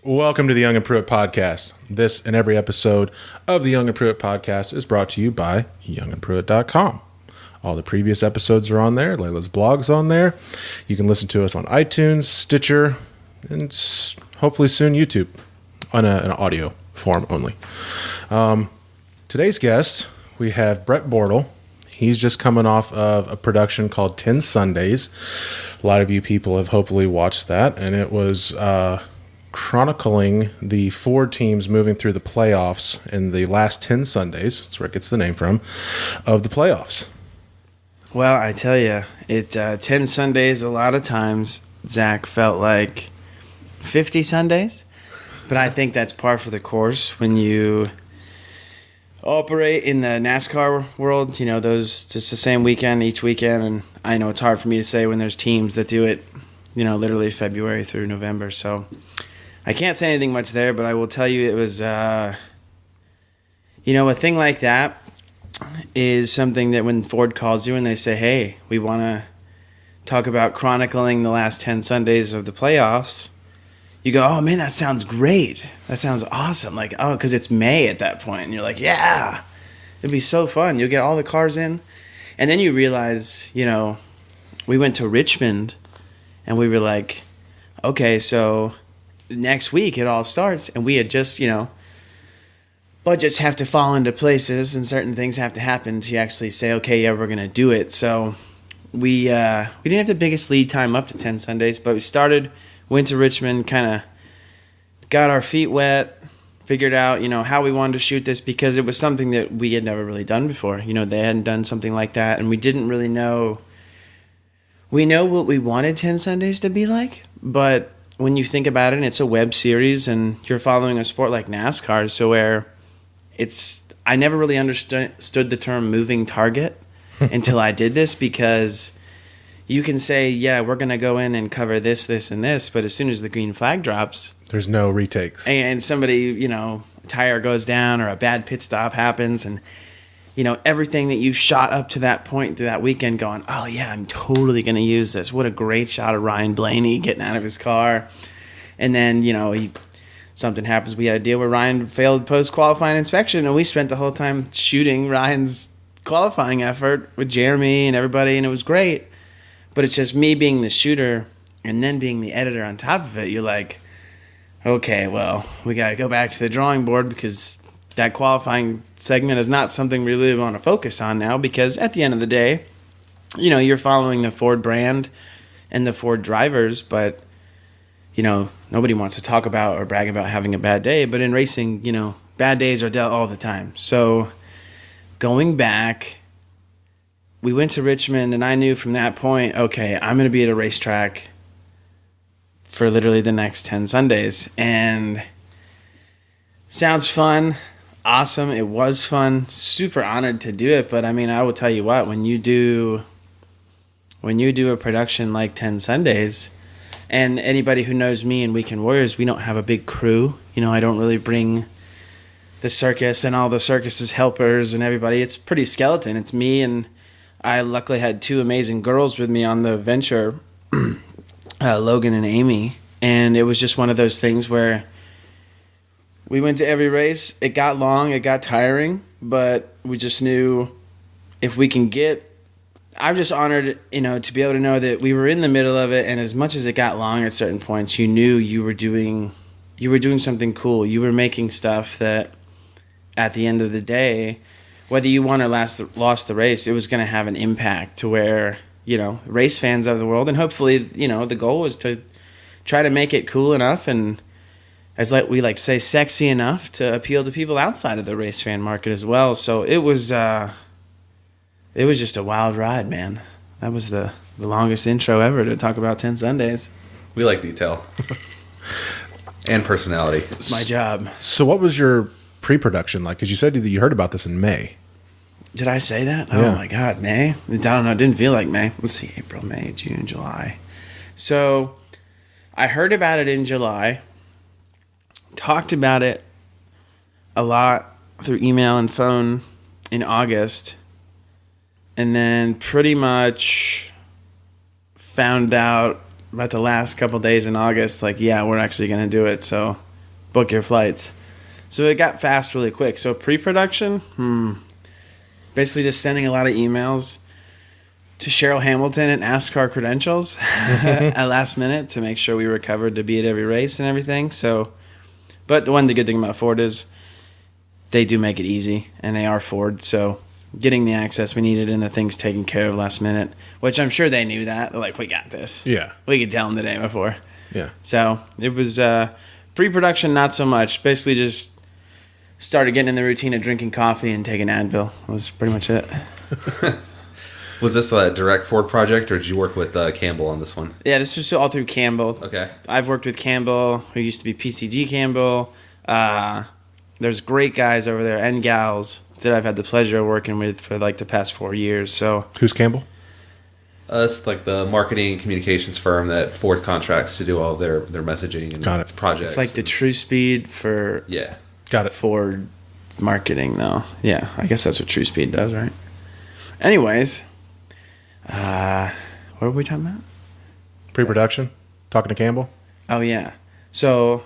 Welcome to the Young and Pruitt podcast. This and every episode of the Young and Pruitt podcast is brought to you by youngandpruitt.com. All the previous episodes are on there. Layla's blog's on there. You can listen to us on iTunes, Stitcher, and hopefully soon YouTube on an audio form only. Today's guest, we have Brett Bortle. He's just coming off of a production called 10 Sundays. A lot of you people have hopefully watched that, and it was chronicling the Ford teams moving through the playoffs in the last 10 Sundays, that's where it gets the name from, of the playoffs. Well, I tell you, 10 Sundays, a lot of times, Zach, felt like 50 Sundays. But I think that's par for the course when you operate in the NASCAR world. You know, those just the same weekend each weekend. And I know it's hard for me to say when there's teams that do it, you know, literally February through November. So I can't say anything much there, but I will tell you it was, a thing like that is something that when Ford calls you and they say, hey, we want to talk about chronicling the last 10 Sundays of the playoffs, you go, oh, man, that sounds great. That sounds awesome. Like, oh, because it's May at that point. And you're like, yeah, it'd be so fun. You'll get all the cars in. And then you realize, you know, we went to Richmond and we were like, okay, so next week it all starts. And we had just, you know, budgets have to fall into places and certain things have to happen to actually say, okay, yeah, we're going to do it. So we didn't have the biggest lead time up to 10 Sundays, but we started, went to Richmond, kind of got our feet wet, figured out, you know, how we wanted to shoot this because it was something that we had never really done before. You know, they hadn't done something like that, and we didn't really know. We know what we wanted 10 Sundays to be like, but when you think about it, it's a web series, and you're following a sport like NASCAR, so where I never really understood the term moving target until I did this, because you can say, yeah, we're going to go in and cover this, this, and this, but as soon as the green flag drops, there's no retakes. And somebody, you know, a tire goes down or a bad pit stop happens, and, you know, everything that you've shot up to that point through that weekend going, oh, yeah, I'm totally going to use this. What a great shot of Ryan Blaney getting out of his car. And then, you know, something happens. We had a deal where Ryan failed post-qualifying inspection, and we spent the whole time shooting Ryan's qualifying effort with Jeremy and everybody, and it was great. But it's just me being the shooter and then being the editor on top of it. You're like, okay, well, we got to go back to the drawing board because that qualifying segment is not something we really want to focus on now, because at the end of the day, you know, you're following the Ford brand and the Ford drivers, but, you know, nobody wants to talk about or brag about having a bad day. But in racing, you know, bad days are dealt all the time. So going back, we went to Richmond, and I knew from that point, okay, I'm going to be at a racetrack for literally the next 10 Sundays. And sounds fun, awesome. It was fun, super honored to do it. But I mean, I will tell you what, when you do a production like 10 Sundays, and anybody who knows me and Weekend Warriors, we don't have a big crew. You know, I don't really bring the circus and all the circus's helpers and everybody. It's pretty skeleton. It's me, and I luckily had two amazing girls with me on the venture, Logan and Amy, and it was just one of those things where we went to every race. It got long, it got tiring, but we just knew if we can get, I'm just honored, you know, to be able to know that we were in the middle of it, and as much as it got long at certain points, you knew you were doing something cool. You were making stuff that at the end of the day, whether you won or lost the race, it was going to have an impact to where, you know, race fans of the world, and hopefully, you know, the goal was to try to make it cool enough and, as we like to say, sexy enough to appeal to people outside of the race fan market as well. So it was just a wild ride, man. That was the longest intro ever to talk about 10 Sundays. We like detail and personality. It's my job. So what was your pre-production like? Because you said that you heard about this in May. Did I say that? Yeah. Oh my God, May? I don't know. It didn't feel like May. Let's see, April, May, June, July. So I heard about it in July, talked about it a lot through email and phone in August, and then pretty much found out about the last couple days in August, like, yeah, we're actually going to do it. So book your flights. So it got fast really quick. So pre-production, basically just sending a lot of emails to Cheryl Hamilton and ask our credentials at last minute to make sure we were covered to be at every race and everything. So, but the good thing about Ford is they do make it easy, and they are Ford. So getting the access we needed and the things taken care of last minute, which I'm sure they knew that. They're like, we got this. Yeah. We could tell them the day before. Yeah. So it was pre-production, not so much. Basically just started getting in the routine of drinking coffee and taking Advil. That was pretty much it. Was this a direct Ford project, or did you work with Campbell on this one? Yeah, this was all through Campbell. Okay. I've worked with Campbell, who used to be PCG Campbell. There's great guys over there and gals that I've had the pleasure of working with for like the past 4 years. So Who's Campbell? It's like the marketing and communications firm that Ford contracts to do all their messaging and Got it. projects. it's like the True Speed for Yeah. Got it. Ford marketing, though. Yeah, I guess that's what True Speed does, right? Anyways, what were we talking about? Pre-production? Talking to Campbell? Oh, yeah. So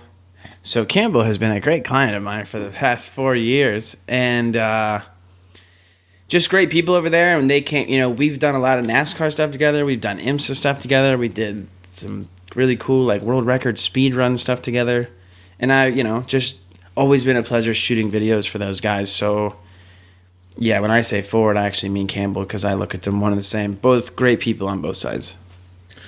Campbell has been a great client of mine for the past 4 years, and just great people over there. And they came, we've done a lot of NASCAR stuff together. We've done IMSA stuff together. We did some really cool, like, world record speed run stuff together. And I, just always been a pleasure shooting videos for those guys. So, yeah, when I say Ford, I actually mean Campbell, because I look at them one and the same. Both great people on both sides.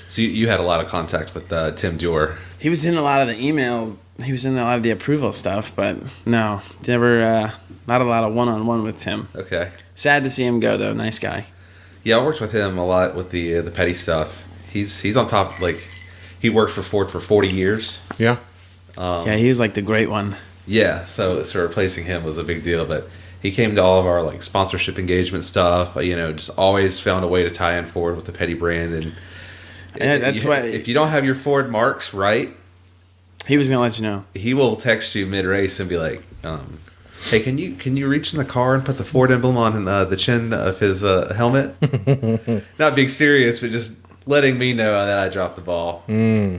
So you had a lot of contact with Tim Dewar. He was in a lot of the email. He was in a lot of the approval stuff, but no, never. Not a lot of one-on-one with Tim. Okay. Sad to see him go, though. Nice guy. Yeah, I worked with him a lot with the petty stuff. He's on top. Like, he worked for Ford for 40 years. Yeah. Yeah, he was like the great one. Yeah, so replacing him was a big deal. But he came to all of our like sponsorship engagement stuff. Just always found a way to tie in Ford with the petty brand. And Yeah, that's why if you don't have your Ford marks right, he was gonna let you know. he will text you mid race and be like, "Hey, can you reach in the car and put the Ford emblem on the chin of his helmet?" Not being serious, but just letting me know that I dropped the ball.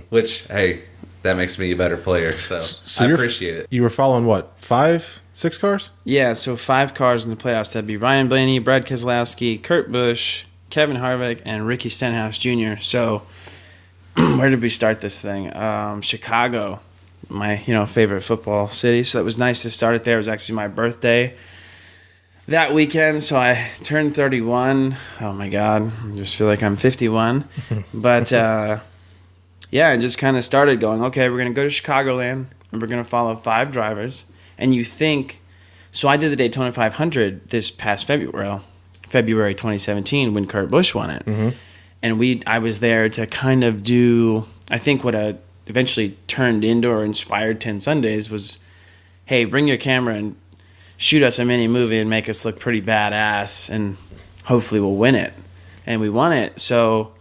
Which, hey, that makes me a better player. So I appreciate it. You were following what? 5, 6 cars? Yeah, so 5 cars in the playoffs. That'd be Ryan Blaney, Brad Keselowski, Kurt Busch, Kevin Harvick, and Ricky Stenhouse Jr. So where did we start this thing? Chicago, my favorite football city. So it was nice to start it there. It was actually my birthday that weekend, so I turned 31. Oh my God, I just feel like I'm 51. But yeah, and just kind of started going, okay, we're going to go to Chicagoland, and we're going to follow 5 drivers. And you think, so I did the Daytona 500 this past February 2017, when Kurt Busch won it. Mm-hmm. And I was there to kind of do, I think what eventually turned into or inspired 10 Sundays was, hey, bring your camera and shoot us a mini movie and make us look pretty badass, and hopefully we'll win it. And we won it. So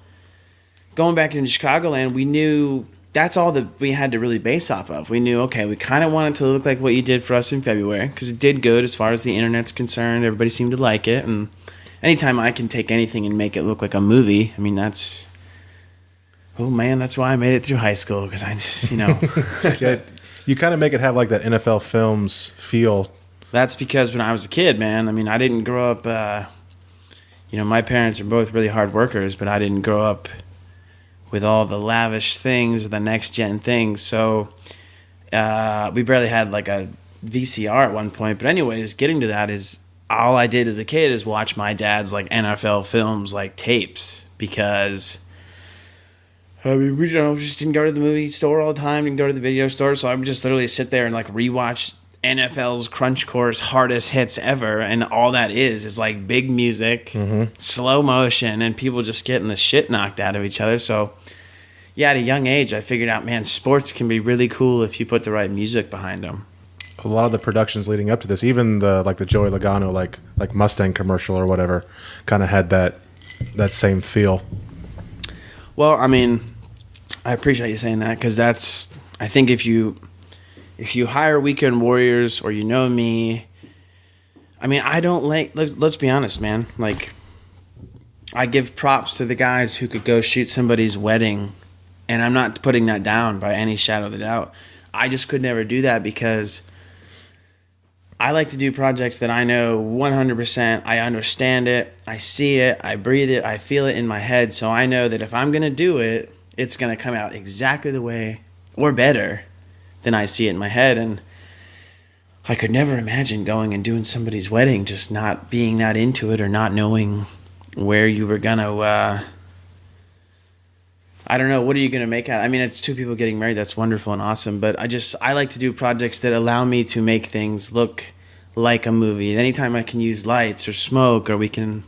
going back into Chicagoland, we knew that's all that we had to really base off of. We knew, okay, we kind of wanted to look like what you did for us in February, because it did good as far as the internet's concerned. Everybody seemed to like it. And anytime I can take anything and make it look like a movie, I mean, that's why I made it through high school, because I just, Yeah, you kind of make it have like that NFL Films feel. That's because when I was a kid, man, I mean, I didn't grow up, my parents are both really hard workers, but I didn't grow up with all the lavish things, the next-gen things. So we barely had like a VCR at one point. But anyways, getting to that is all I did as a kid is watch my dad's like NFL Films, like tapes, because I mean, we just didn't go to the movie store all the time, didn't go to the video store. So I would just literally sit there and like rewatch NFL's Crunch Course hardest hits ever, and all that is like big music, slow motion, and people just getting the shit knocked out of each other. So yeah, at a young age, I figured out, man, sports can be really cool if you put the right music behind them. A lot of the productions leading up to this, even the Joey Logano like Mustang commercial or whatever, kind of had that same feel. Well, I mean, I appreciate you saying that, because I think if you hire weekend warriors, or me, I mean, I don't let's be honest, man. Like, I give props to the guys who could go shoot somebody's wedding, and I'm not putting that down by any shadow of a doubt. I just could never do that because I like to do projects that I know 100%. I understand it. I see it. I breathe it. I feel it in my head. So I know that if I'm going to do it, it's going to come out exactly the way or better than I see it in my head. And I could never imagine going and doing somebody's wedding, just not being that into it or not knowing where you were going to, I don't know, what are you going to make out? I mean, it's two people getting married. That's wonderful and awesome. But I like to do projects that allow me to make things look like a movie. Anytime I can use lights or smoke or we can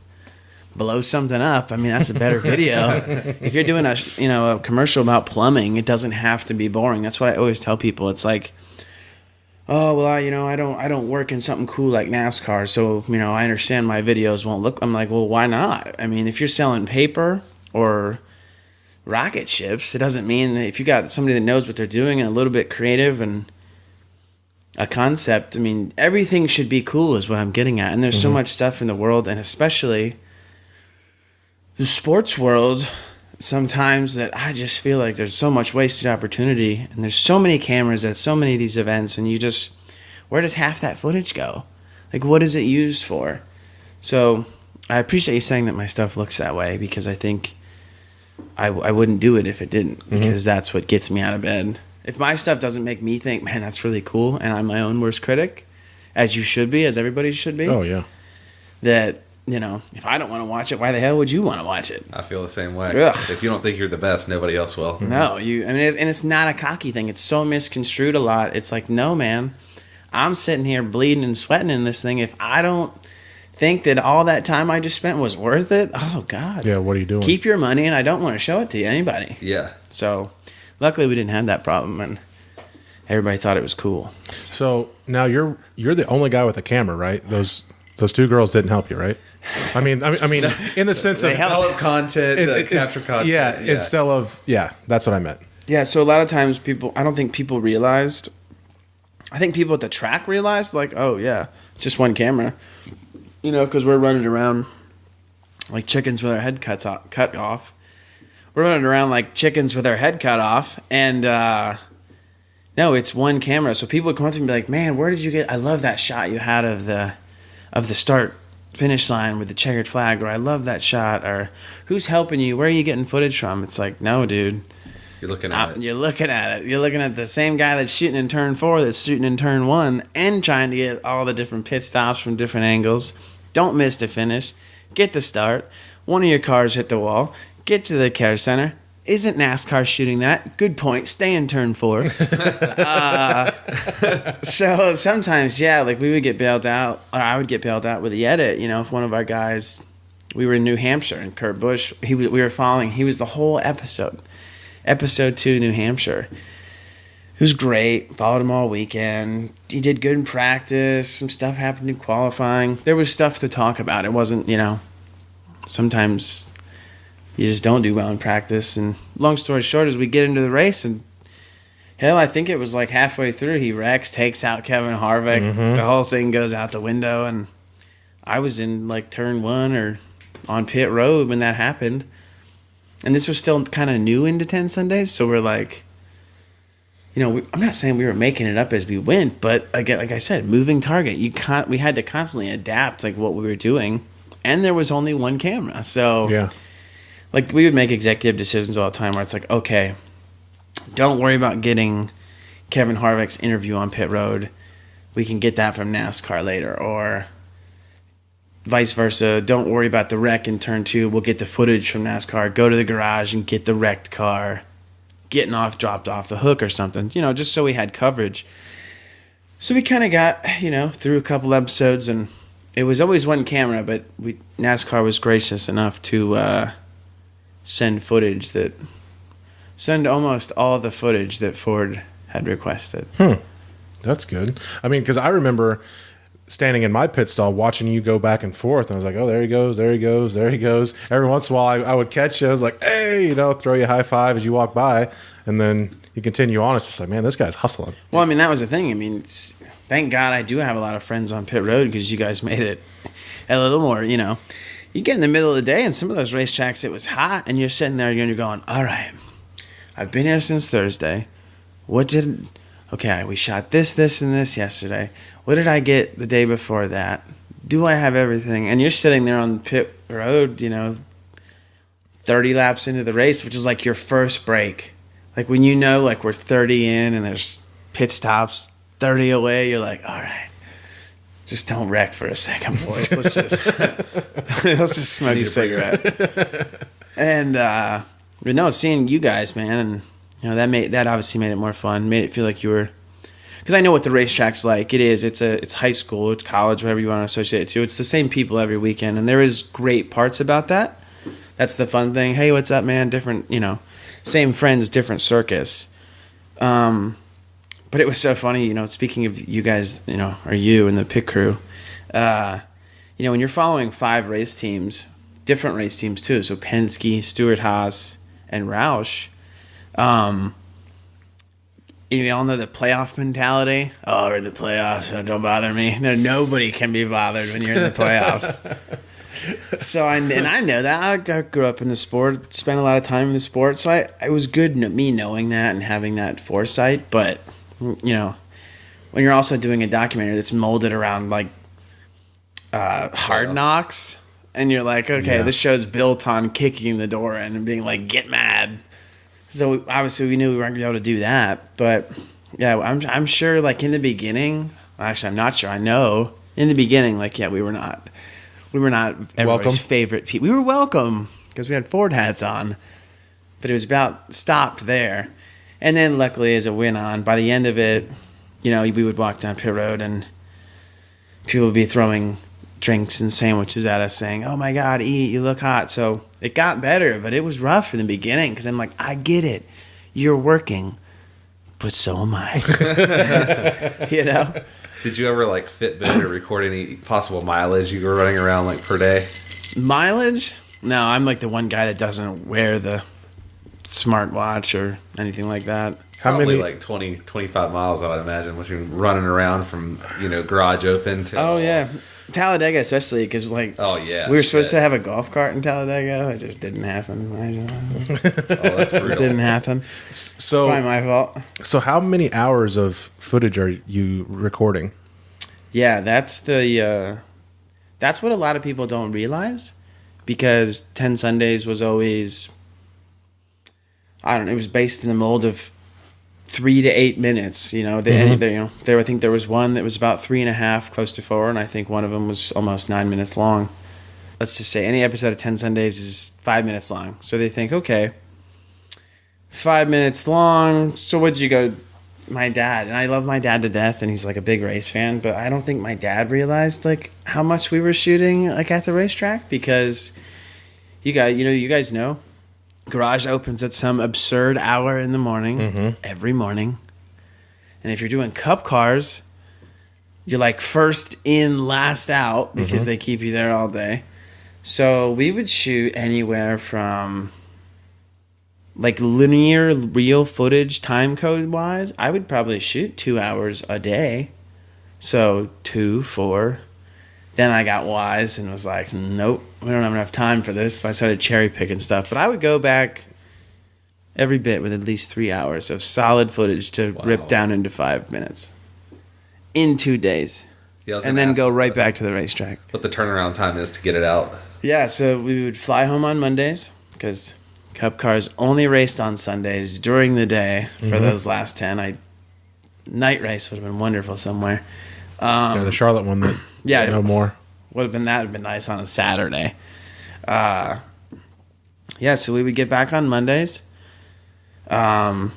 blow something up, I mean, that's a better video. If you're doing a commercial about plumbing, it doesn't have to be boring. That's what I always tell people. It's like, oh, well, I don't work in something cool like NASCAR, so, I understand my videos won't look. I'm like, well, why not? I mean, if you're selling paper or rocket ships, it doesn't mean that if you got somebody that knows what they're doing and a little bit creative and a concept, I mean, everything should be cool is what I'm getting at. And there's so much stuff in the world, and especially the sports world, sometimes that I just feel like there's so much wasted opportunity, and there's so many cameras at so many of these events, and where does half that footage go? Like, what is it used for? So I appreciate you saying that my stuff looks that way, because I think I wouldn't do it if it didn't, because that's what gets me out of bed. If my stuff doesn't make me think, man, that's really cool, and I'm my own worst critic, as you should be, as everybody should be. Oh, yeah. That, if I don't want to watch it, why the hell would you want to watch it? I feel the same way. Ugh. If you don't think you're the best, nobody else will. No, and it's not a cocky thing. It's so misconstrued a lot. It's like, no, man, I'm sitting here bleeding and sweating in this thing. If I don't think that all that time I just spent was worth it, oh, God. Yeah, what are you doing? Keep your money, and I don't want to show it to anybody. Yeah. So, luckily, we didn't have that problem, and everybody thought it was cool. So now you're the only guy with a camera, right? Those two girls didn't help you, right? I mean, in the sense of Develop content, capture content. Yeah, instead of that's what I meant. Yeah, so a lot of times I don't think people realized. I think people at the track realized, like, oh yeah, it's just one camera, because we're running around like chickens with our head cut off. We're running around like chickens with our head cut off, and no, it's one camera. So people would come up to me and be like, "Man, where did you get? I love that shot you had of the start finish line with the checkered flag," or "I love that shot," or "Who's helping you? Where are you getting footage from?" It's like, no, dude. You're looking at it. You're looking at it. You're looking at the same guy that's shooting in turn 4 that's shooting in turn 1 and trying to get all the different pit stops from different angles. Don't miss the finish. Get the start. One of your cars hit the wall. Get to the care center. Isn't NASCAR shooting that? Good point. Stay in turn 4. So sometimes, like we would get bailed out, or I would get bailed out with the edit. If one of our guys, we were in New Hampshire, and Kurt Busch, we were following. He was the whole episode 2, New Hampshire. It was great. Followed him all weekend. He did good in practice. Some stuff happened in qualifying. There was stuff to talk about. It wasn't, sometimes you just don't do well in practice. And long story short is we get into the race, and hell, I think it was like halfway through, he wrecks, takes out Kevin Harvick. The whole thing goes out the window, and I was in like turn 1 or on pit road when that happened. And this was still kind of new into 10 Sundays, so we're like, I'm not saying we were making it up as we went, but again, like I said, moving target. We had to constantly adapt like what we were doing, and there was only one camera. So yeah, like we would make executive decisions all the time where it's like, okay, don't worry about getting Kevin Harvick's interview on pit road. We can get that from NASCAR later, or vice versa. Don't worry about the wreck in turn 2. We'll get the footage from NASCAR. Go to the garage and get the wrecked car dropped off the hook or something, just so we had coverage. So we kind of got, through a couple episodes, and it was always one camera, but NASCAR was gracious enough to send almost all the footage that Ford had requested. That's good. I mean, because I remember standing in my pit stall watching you go back and forth, and I was like, oh, there he goes, there he goes, there he goes. Every once in a while I would catch you. I was like, hey, throw you a high five as you walk by, and then you continue on. It's just like, man, this guy's hustling. Well, I mean, that was the thing. I mean, thank God I do have a lot of friends on pit road, because you guys made it a little more, you get in the middle of the day, and some of those racetracks, it was hot, and you're sitting there and you're going, all right, I've been here since Thursday. What did okay, we shot this, and this yesterday. What did I get the day before that? Do I have everything? And you're sitting there on the pit road, 30 laps into the race, which is like your first break. Like when like we're 30 in and there's pit stops 30 away, you're like, all right, just don't wreck for a second, boys. Let's just smoke a cigarette. And but no, seeing you guys, man, and that obviously made it more fun. Made it feel like you were, because I know what the racetrack's like. It's high school, it's college, whatever you want to associate it to. It's the same people every weekend, and there is great parts about that. That's the fun thing. Hey, what's up, man? Different, same friends, different circus. But it was so funny, speaking of you guys, or you and the pit crew, when you're following 5 race teams, different race teams too, so Penske, Stewart-Haas, and Roush, you all know the playoff mentality. Oh, we're in the playoffs, so don't bother me. No, nobody can be bothered when you're in the playoffs. So, I know that. I grew up in the sport, spent a lot of time in the sport, so it was good me knowing that and having that foresight, but, when you're also doing a documentary that's molded around, like, Hard Knocks, and you're like, okay, this show's built on kicking the door in and being like, get mad. So, obviously, we knew we weren't going to be able to do that, but, yeah, I'm sure, like, in the beginning, actually, I'm not sure, I know, in the beginning, like, yeah, we were not everybody's favorite people. We were welcome because we had Ford hats on, but it was about stopped there. And then luckily as it went on, by the end of it, we would walk down pit road and people would be throwing drinks and sandwiches at us saying, oh my God, eat, you look hot. So it got better, but it was rough in the beginning because I'm like, I get it. You're working, but so am I. Did you ever like Fitbit or record any possible mileage you were running around like per day? Mileage? No, I'm like the one guy that doesn't wear the smartwatch or anything like that. Probably like 20, 25 miles, I would imagine, when you're running around from, garage open to... Oh, yeah. Talladega especially, because we were supposed to have a golf cart in Talladega. It just didn't happen. That's brutal. It didn't happen. So, it's probably my fault. So how many hours of footage are you recording? Yeah, that's what a lot of people don't realize, because 10 Sundays was always, it was based in the mold of 3 to 8 minutes. I think there was one that was about 3.5, close to 4, and I think one of them was almost 9 minutes long. Let's just say any episode of 10 Sundays is 5 minutes long. So they think, okay, 5 minutes long. So what'd you go? My dad, and I love my dad to death, and he's like a big race fan, but I don't think my dad realized like how much we were shooting like at the racetrack, because you guys know. Garage opens at some absurd hour in the morning, every morning. And if you're doing cup cars, you're like first in, last out, because they keep you there all day. So we would shoot anywhere from like linear real footage time code wise. I would probably shoot 2 hours a day. So 2, 4. Then I got wise and was like, nope, we don't have enough time for this. So I started cherry picking stuff. But I would go back every bit with at least 3 hours of solid footage to rip down into 5 minutes in 2 days. Yeah, and then go right back to the racetrack. What the turnaround time is to get it out. Yeah, so we would fly home on Mondays because Cup cars only raced on Sundays during the day for those last 10. Night race would have been wonderful somewhere. The Charlotte one that no more. Would have been nice on a Saturday. So we would get back on Mondays. Oh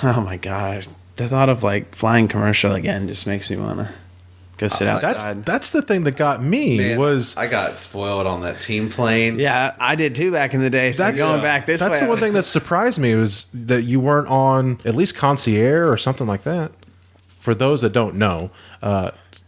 my god, the thought of like flying commercial again just makes me want to go sit outside. That's the thing that got me. Man, I got spoiled on that team plane. Yeah, I did too back in the day. So going back this way. That's the one thing that surprised me, was that you weren't on at least Concierge or something like that. For those that don't know,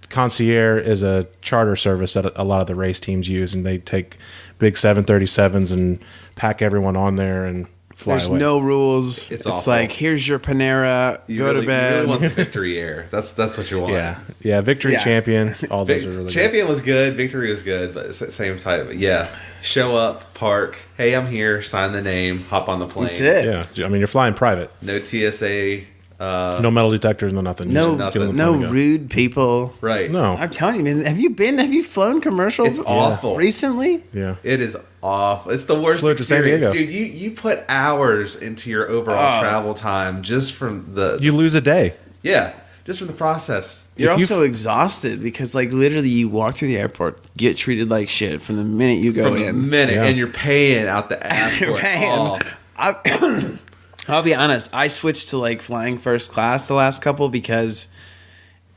Concierge is a charter service that a lot of the race teams use, and they take big 737s and pack everyone on there and fly There's away. no rules. It's like, here's your Panera, go to bed. You really want the Victory Air. That's what you want. Yeah. Victory Champion. All those are really Champion was good. Victory was good, but it's the same type. But yeah, show up, park. Hey, I'm here. Sign the name. Hop on the plane. That's it. Yeah, I mean, you're flying private. No TSA No metal detectors, no nothing. No, Just get on the no phone and go. rude people. Right. No. I'm telling you, man. Have you flown commercials? It's awful. Recently? Yeah. It is awful. It's the worst Flew to San experience, Diego. dude. You put hours into your overall travel time just from the You lose a day. just from the process. You're If you- also exhausted because, like, literally, you walk through the airport, get treated like shit from the minute you go From the in. minute, Yeah. and you're paying out the ass. You're for it paying. all. I'll be honest. I switched to like flying first class the last couple because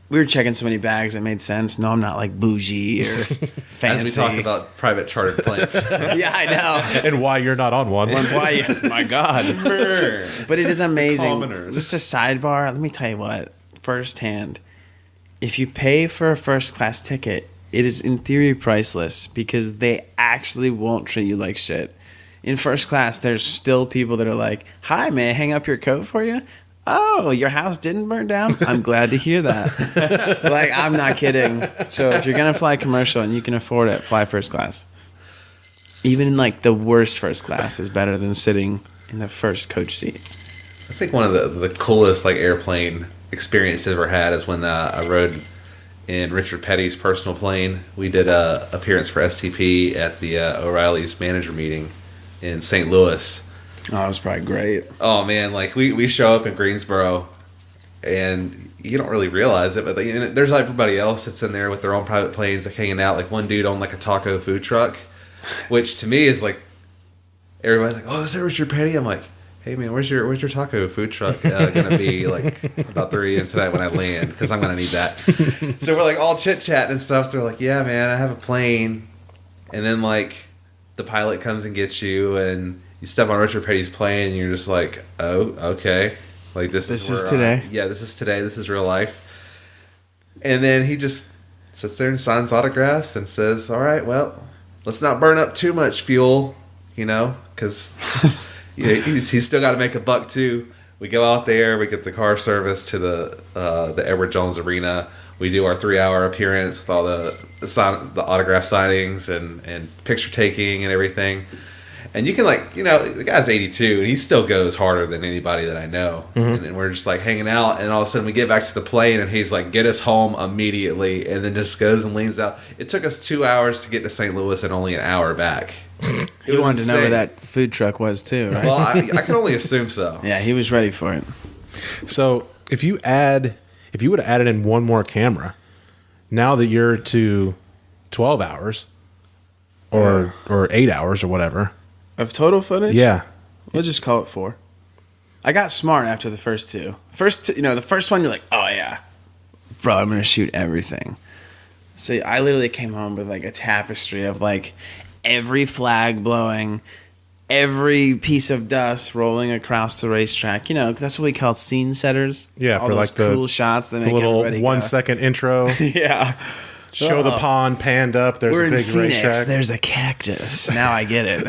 we were checking so many bags. It made sense. No, I'm not like bougie or fancy. As we talk about private chartered planes. Yeah, I know. And why you're not on one. Why? My God. But it is amazing. Commoners. Just a sidebar. Let me tell you what. Firsthand, if you pay for a first class ticket, it is in theory priceless because they actually won't treat you like shit. In first class, there's still people that are like, "Hi, may I hang up your coat for you?" Oh, your house didn't burn down? I'm glad to hear that. Like, I'm not kidding. So if you're going to fly commercial and you can afford it, fly first class. Even in, like, the worst first class is better than sitting in the first coach seat. I think one of the coolest like airplane experiences I've ever had is when I rode in Richard Petty's personal plane. We did a appearance for STP at the O'Reilly's manager meeting in St. Louis. Oh, it was probably great. Oh man, like we show up in Greensboro, and you don't really realize it, but you know, there's everybody else that's in there with their own private planes, like hanging out. Like one dude on like a taco food truck, which to me is like everybody's like, "Oh, is that Richard Petty?" I'm like, "Hey man, where's your taco food truck gonna be like about 3 a.m. tonight when I land? Because I'm gonna need that." So we're like all chit chatting and stuff. They're like, "Yeah man, I have a plane," and then like the pilot comes and gets you and. You step on Richard Petty's plane and you're just like, oh, okay. Like this is today. Yeah, this is today. This is real life. And then he just sits there and signs autographs and says, all right, well, let's not burn up too much fuel, you know, because he's still got to make a buck too. We go out there, we get the car service to the Edward Jones Arena. We do our 3-hour appearance with all the autograph signings and picture taking and everything. And you can the guy's 82 and he still goes harder than anybody that I know. Mm-hmm. And we're just like hanging out and all of a sudden we get back to the plane and he's like, get us home immediately. And then just goes and leans out. It took us 2 hours to get to St. Louis and only an hour back. He wanted to know where that food truck was too, right? Well, I can only assume so. Yeah, he was ready for it. So if you would have added in one more camera, now that you're to 12 hours or 8 hours or whatever. Of total footage? Yeah. We'll just call it 4. I got smart after the first two. The first one, you're like, oh yeah, bro, I'm going to shoot everything. So I literally came home with like a tapestry of like every flag blowing, every piece of dust rolling across the racetrack. You know, that's what we call scene setters. Yeah, all for those like the cool shots that the make little everybody 1 go. second intro. Yeah. Show the pond panned up. There's We're a in big Phoenix. racetrack. There's a cactus. Now I get it.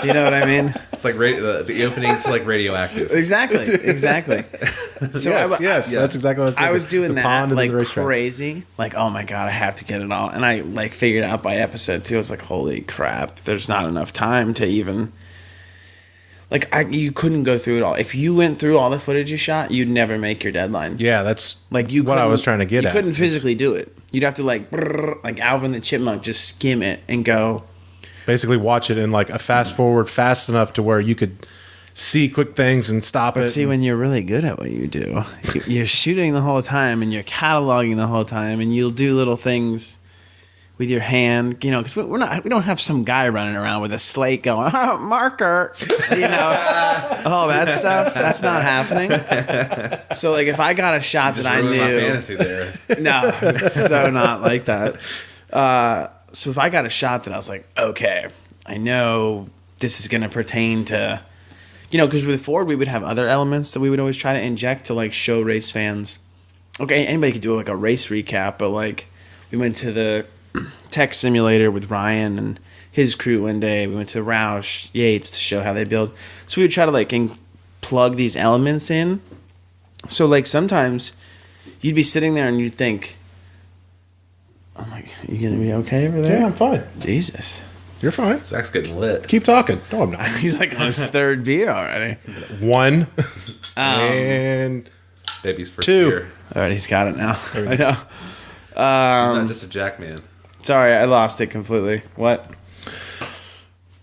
You know what I mean? It's like the opening to like Radioactive. Exactly. So yes, that's exactly what I was thinking. I was doing The that pond and like the racetrack. crazy. Like, oh my God, I have to get it all. And I like figured out by episode 2, I was like, holy crap, there's not enough time to even... Like, you couldn't go through it all. If you went through all the footage you shot, you'd never make your deadline. Yeah, that's Like what I was trying to get you at. You couldn't physically do it. You'd have to like Alvin the Chipmunk, just skim it and go. Basically watch it in like a fast forward fast enough to where you could see quick things and stop it. But see, when you're really good at what you do, you're shooting the whole time and you're cataloging the whole time, and you'll do little things with your hand, you know, because we don't have some guy running around with a slate going, oh, marker, you know, all that stuff. That's not happening. So like, if I got a shot that I knew, my fantasy there. no, it's so not like that. So if I got a shot that I was like, okay, I know this is going to pertain to, you know, because with Ford, we would have other elements that we would always try to inject to like show race fans. Okay, anybody could do like a race recap, but like we went to the tech simulator with Ryan and his crew one day. We went to Roush Yates to show how they build. So we would try to like plug these elements in. So like sometimes you'd be sitting there and you'd think, "Oh my, you gonna be okay over there?" Yeah, I'm fine. Jesus, You're fine. Zach's getting lit. Keep talking. No, I'm not. he's like on his third beer already. One. And Baby's first 2. year. All right, he's got it now. I know. He's not just a jack man. Sorry, I lost it completely. What?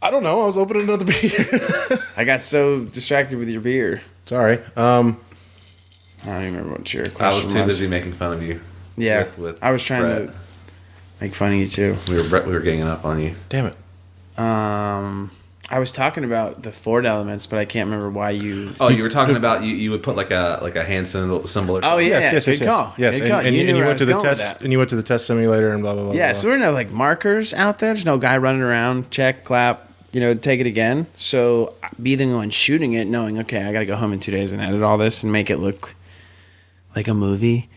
I don't know. I was opening another beer. I got so distracted with your beer. Sorry. I don't even remember what your question I was. was too busy making fun of you. Yeah, with I was trying Brett. to make fun of you too. We were ganging up on you. Damn it. I was talking about the Ford elements, but I can't remember why you. Oh, you were talking about you would put like a hand symbol or something. Oh yeah, Yes. good call. Yes, Good call. and knew you where I went to was the going with test, that. and you went to the test simulator, and blah blah blah. Yeah, blah, so there are no like markers out there. There's no guy running around. Check, clap. Take it again. So be the one shooting it, knowing okay, I got to go home in 2 days and edit all this and make it look like a movie.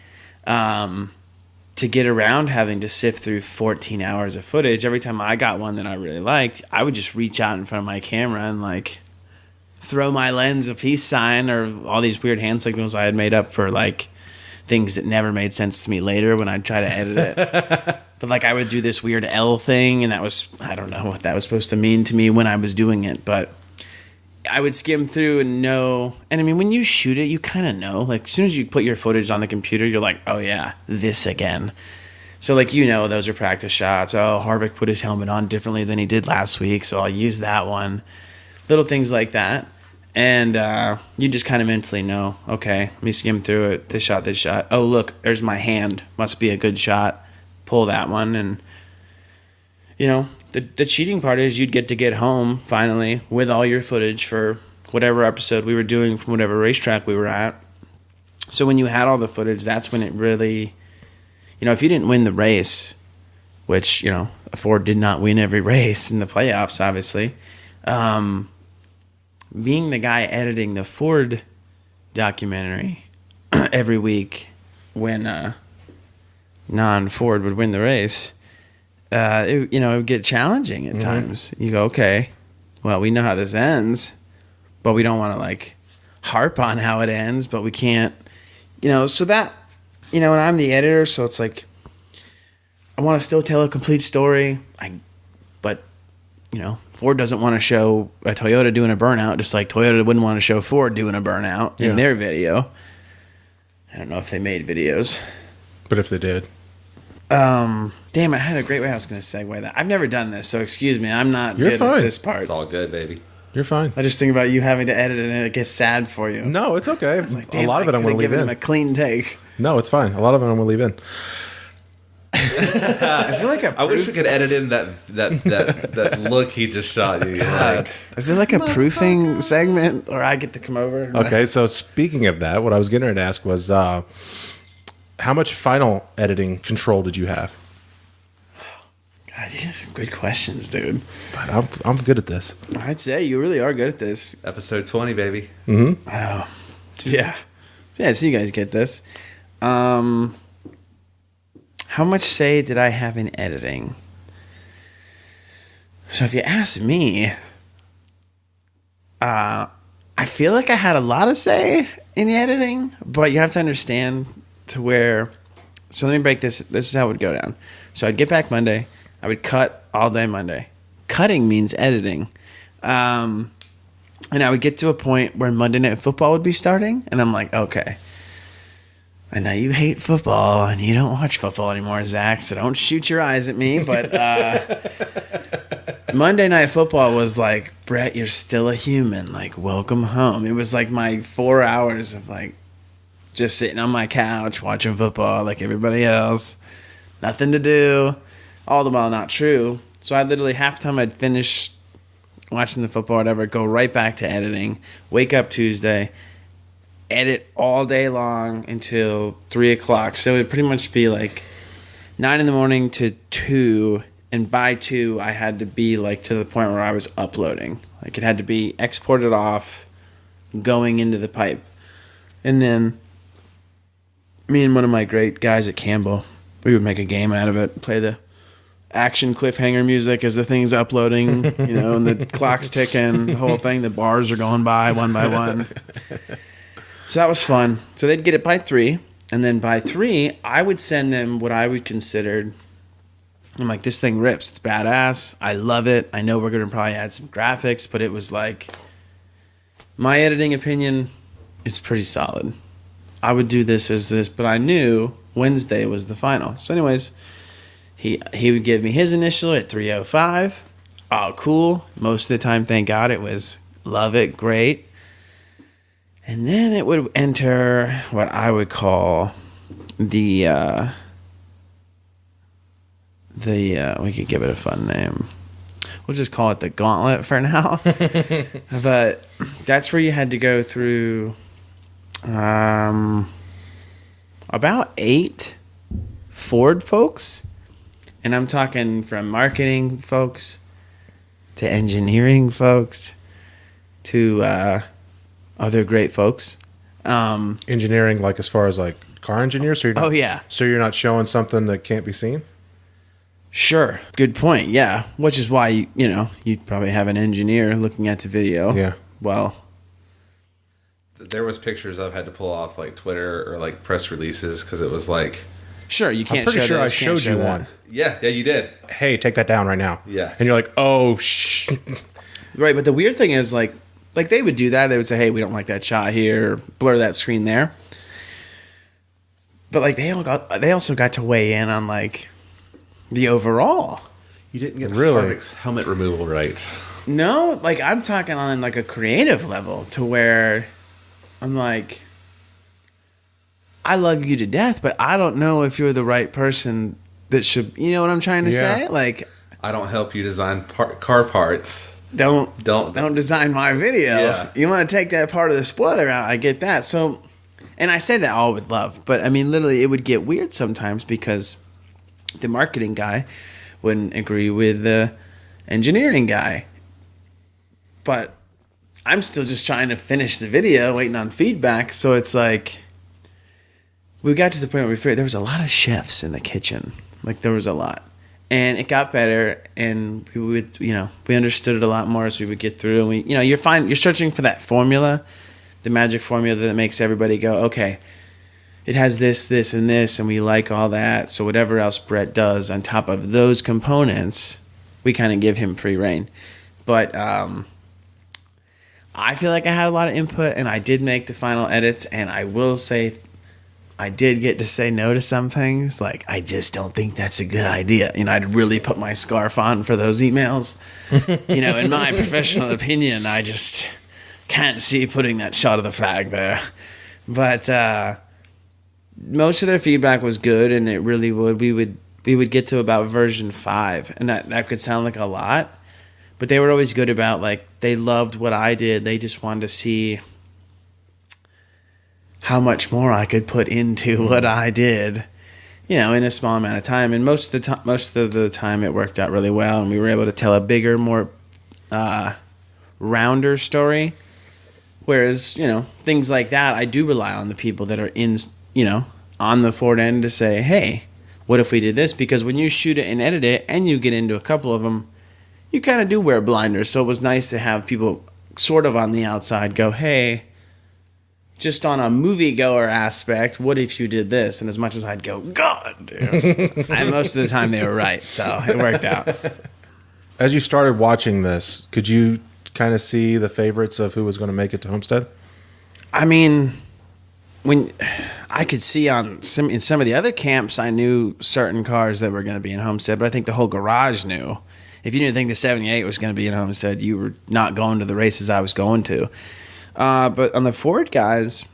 To get around having to sift through 14 hours of footage, every time I got one that I really liked, I would just reach out in front of my camera and like throw my lens a peace sign or all these weird hand signals I had made up for like things that never made sense to me later when I'd try to edit it. But like I would do this weird L thing, and that was, I don't know what that was supposed to mean to me when I was doing it, but I would skim through and know. And I mean, when you shoot it, you kind of know. Like as soon as you put your footage on the computer, you're like, oh yeah, this again. So like, those are practice shots. Oh, Harvick put his helmet on differently than he did last week, so I'll use that one. Little things like that. And you just kind of mentally know, okay, let me skim through it. This shot. Oh, look, there's my hand. Must be a good shot. Pull that one. And, the cheating part is you'd get home, finally, with all your footage for whatever episode we were doing from whatever racetrack we were at. So when you had all the footage, that's when it really, if you didn't win the race, which, Ford did not win every race in the playoffs, obviously, being the guy editing the Ford documentary every week when non-Ford would win the race, it would get challenging at times. You go, okay, well, we know how this ends, but we don't want to like harp on how it ends, but we can't, so that, and I'm the editor, so it's like, I want to still tell a complete story. But Ford doesn't want to show a Toyota doing a burnout, just like Toyota wouldn't want to show Ford doing a burnout in their video. I don't know if they made videos. But if they did. Damn, I had a great way I was going to segue that. I've never done this, so excuse me. I'm not You're good fine. at this part. It's all good, baby. You're fine. I just think about you having to edit it and it gets sad for you. No, it's okay. It's like, A damn, lot of it I'm going to leave given in. him a clean take. No, it's fine. A lot of it I'm going to leave in. Is there like a I wish we could edit in that look he just shot you. Like, is there like a proofing segment, or I get to come over? Okay, so speaking of that, what I was getting to ask was how much final editing control did you have? God, you have some good questions, dude. But I'm good at this. I'd say you really are good at this. episode 20, baby. Oh, yeah. Yeah, so you guys get this. How much say did I have in editing? So if you ask me, I feel like I had a lot of say in the editing, but you have to understand to where. So let me break this. This is how it would go down. So I'd get back Monday. I would cut all day Monday. Cutting means editing. And I would get to a point where Monday Night Football would be starting, and I'm like, okay. I know you hate football and you don't watch football anymore, Zach, so don't shoot your eyes at me. But Monday Night Football was like, Brett, you're still a human. Like, welcome home. It was like my 4 hours of like just sitting on my couch watching football like everybody else. Nothing to do. All the while not true. So I literally, half the time I'd finish watching the football or whatever, go right back to editing, wake up Tuesday, edit all day long until 3 o'clock. So it would pretty much be like 9 in the morning to 2, and by 2 I had to be like to the point where I was uploading. Like it had to be exported off, going into the pipe. And then me and one of my great guys at Campbell, we would make a game out of it, play the action cliffhanger music as the thing's uploading, and the clock's ticking, the whole thing, the bars are going by one by one. So that was fun. So they'd get it by 3, and then by 3, I would send them what I would consider, I'm like, this thing rips. It's badass. I love it. I know we're going to probably add some graphics, but it was like, my editing opinion is pretty solid. I would do this as this, but I knew Wednesday was the final. So anyways, he would give me his initial at 3:05. Oh, cool. Most of the time, thank God, it was love it, great. And then it would enter what I would call the we could give it a fun name. We'll just call it the gauntlet for now. But that's where you had to go through about 8 Ford folks. And I'm talking from marketing folks to engineering folks to other great folks. Engineering, like as far as like car engineers? So yeah. So you're not showing something that can't be seen? Sure. Good point. Yeah. Which is why, you'd probably have an engineer looking at the video. Yeah. Well, there was pictures I've had to pull off like Twitter or like press releases because it was like, sure, you can't. I'm pretty show sure this, I can't showed show you that. one. yeah, you did. Hey, take that down right now. Yeah. And you're like, oh, shh. Right, but the weird thing is like they would do that. They would say, hey, we don't like that shot here, or blur that screen there. But like they also got to weigh in on like the overall. You didn't get Really? Harvick's helmet removal right. No, like I'm talking on like a creative level to where I'm like, I love you to death, but I don't know if you're the right person that should. You know what I'm trying to say? Like, I don't help you design car parts. Don't Don't design my video. Yeah. You want to take that part of the spoiler out. I get that. So, and I say that all with love, but I mean, literally, it would get weird sometimes because the marketing guy wouldn't agree with the engineering guy. But I'm still just trying to finish the video, waiting on feedback. So it's like, we got to the point where we figured there was a lot of chefs in the kitchen. Like, there was a lot. And it got better, and we would, we understood it a lot more as we would get through. And you're searching for that formula, the magic formula that makes everybody go, okay, it has this, this, and this, and we like all that. So whatever else Brett does on top of those components, we kind of give him free reign. But I feel like I had a lot of input, and I did make the final edits, and I will say I did get to say no to some things. Like, I just don't think that's a good idea. I'd really put my scarf on for those emails. In my professional opinion, I just can't see putting that shot of the flag there. But most of their feedback was good, and it really would. We would get to about version 5, and that could sound like a lot, but they were always good about, like, they loved what I did. They just wanted to see how much more I could put into what I did, in a small amount of time. And most of the time it worked out really well, and we were able to tell a bigger, more rounder story. Whereas, things like that, I do rely on the people that are in, on the Ford end to say, hey, what if we did this? Because when you shoot it and edit it and you get into a couple of them, you kind of do wear blinders. So it was nice to have people sort of on the outside go, hey, just on a moviegoer aspect, what if you did this? And as much as I'd go, God, dude. And most of the time they were right, so it worked out. As you started watching this, could you kind of see the favorites of who was going to make it to Homestead? I mean, when I could see in some of the other camps, I knew certain cars that were going to be in Homestead, but I think the whole garage knew. If you didn't think the 78 was going to be in Homestead, you were not going to the races I was going to. But on the Ford guys,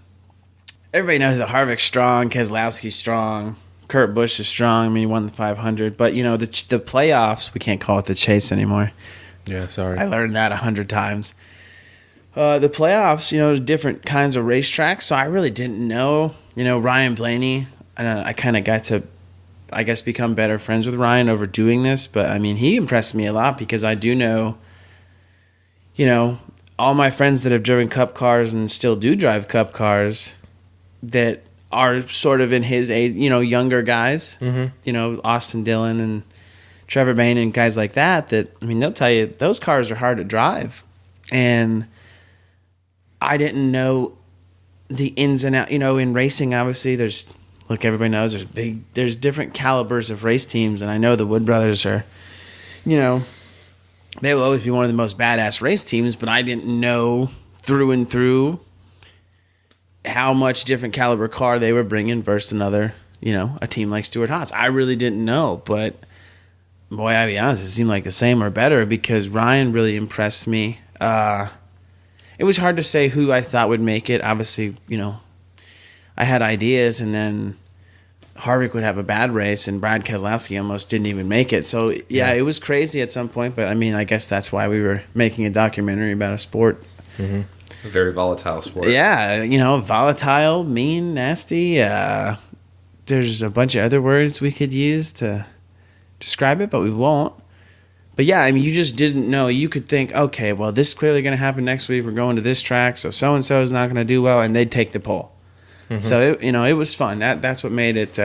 everybody knows that Harvick's strong, Keselowski's strong, Kurt Busch is strong. I mean, he won the 500. But, the playoffs, we can't call it the chase anymore. Yeah, sorry. I learned that 100 times. The playoffs, different kinds of racetracks, so I really didn't know. Ryan Blaney, I kind of got to, I guess, become better friends with Ryan over doing this. But, I mean, he impressed me a lot because I do know, all my friends that have driven Cup cars and still do drive Cup cars that are sort of in his age, younger guys, Austin Dillon and Trevor Bayne and guys like that, they'll tell you those cars are hard to drive. And I didn't know the ins and outs. In racing, obviously, everybody knows there's different calibers of race teams. And I know the Wood brothers are, they will always be one of the most badass race teams, but I didn't know through and through how much different caliber car they were bringing versus another, a team like Stewart-Haas. I really didn't know, but boy, I'll be honest, it seemed like the same or better because Ryan really impressed me. It was hard to say who I thought would make it. Obviously, I had ideas, and then Harvick would have a bad race, and Brad Keselowski almost didn't even make it. So, yeah, it was crazy at some point, but, I guess that's why we were making a documentary about a sport. Mm-hmm. A very volatile sport. Yeah, volatile, mean, nasty. There's a bunch of other words we could use to describe it, but we won't. But yeah, you just didn't know. You could think, okay, well, this is clearly going to happen next week. We're going to this track, so so-and-so is not going to do well, and they'd take the pole. Mm-hmm. So, it was fun. That's what made it,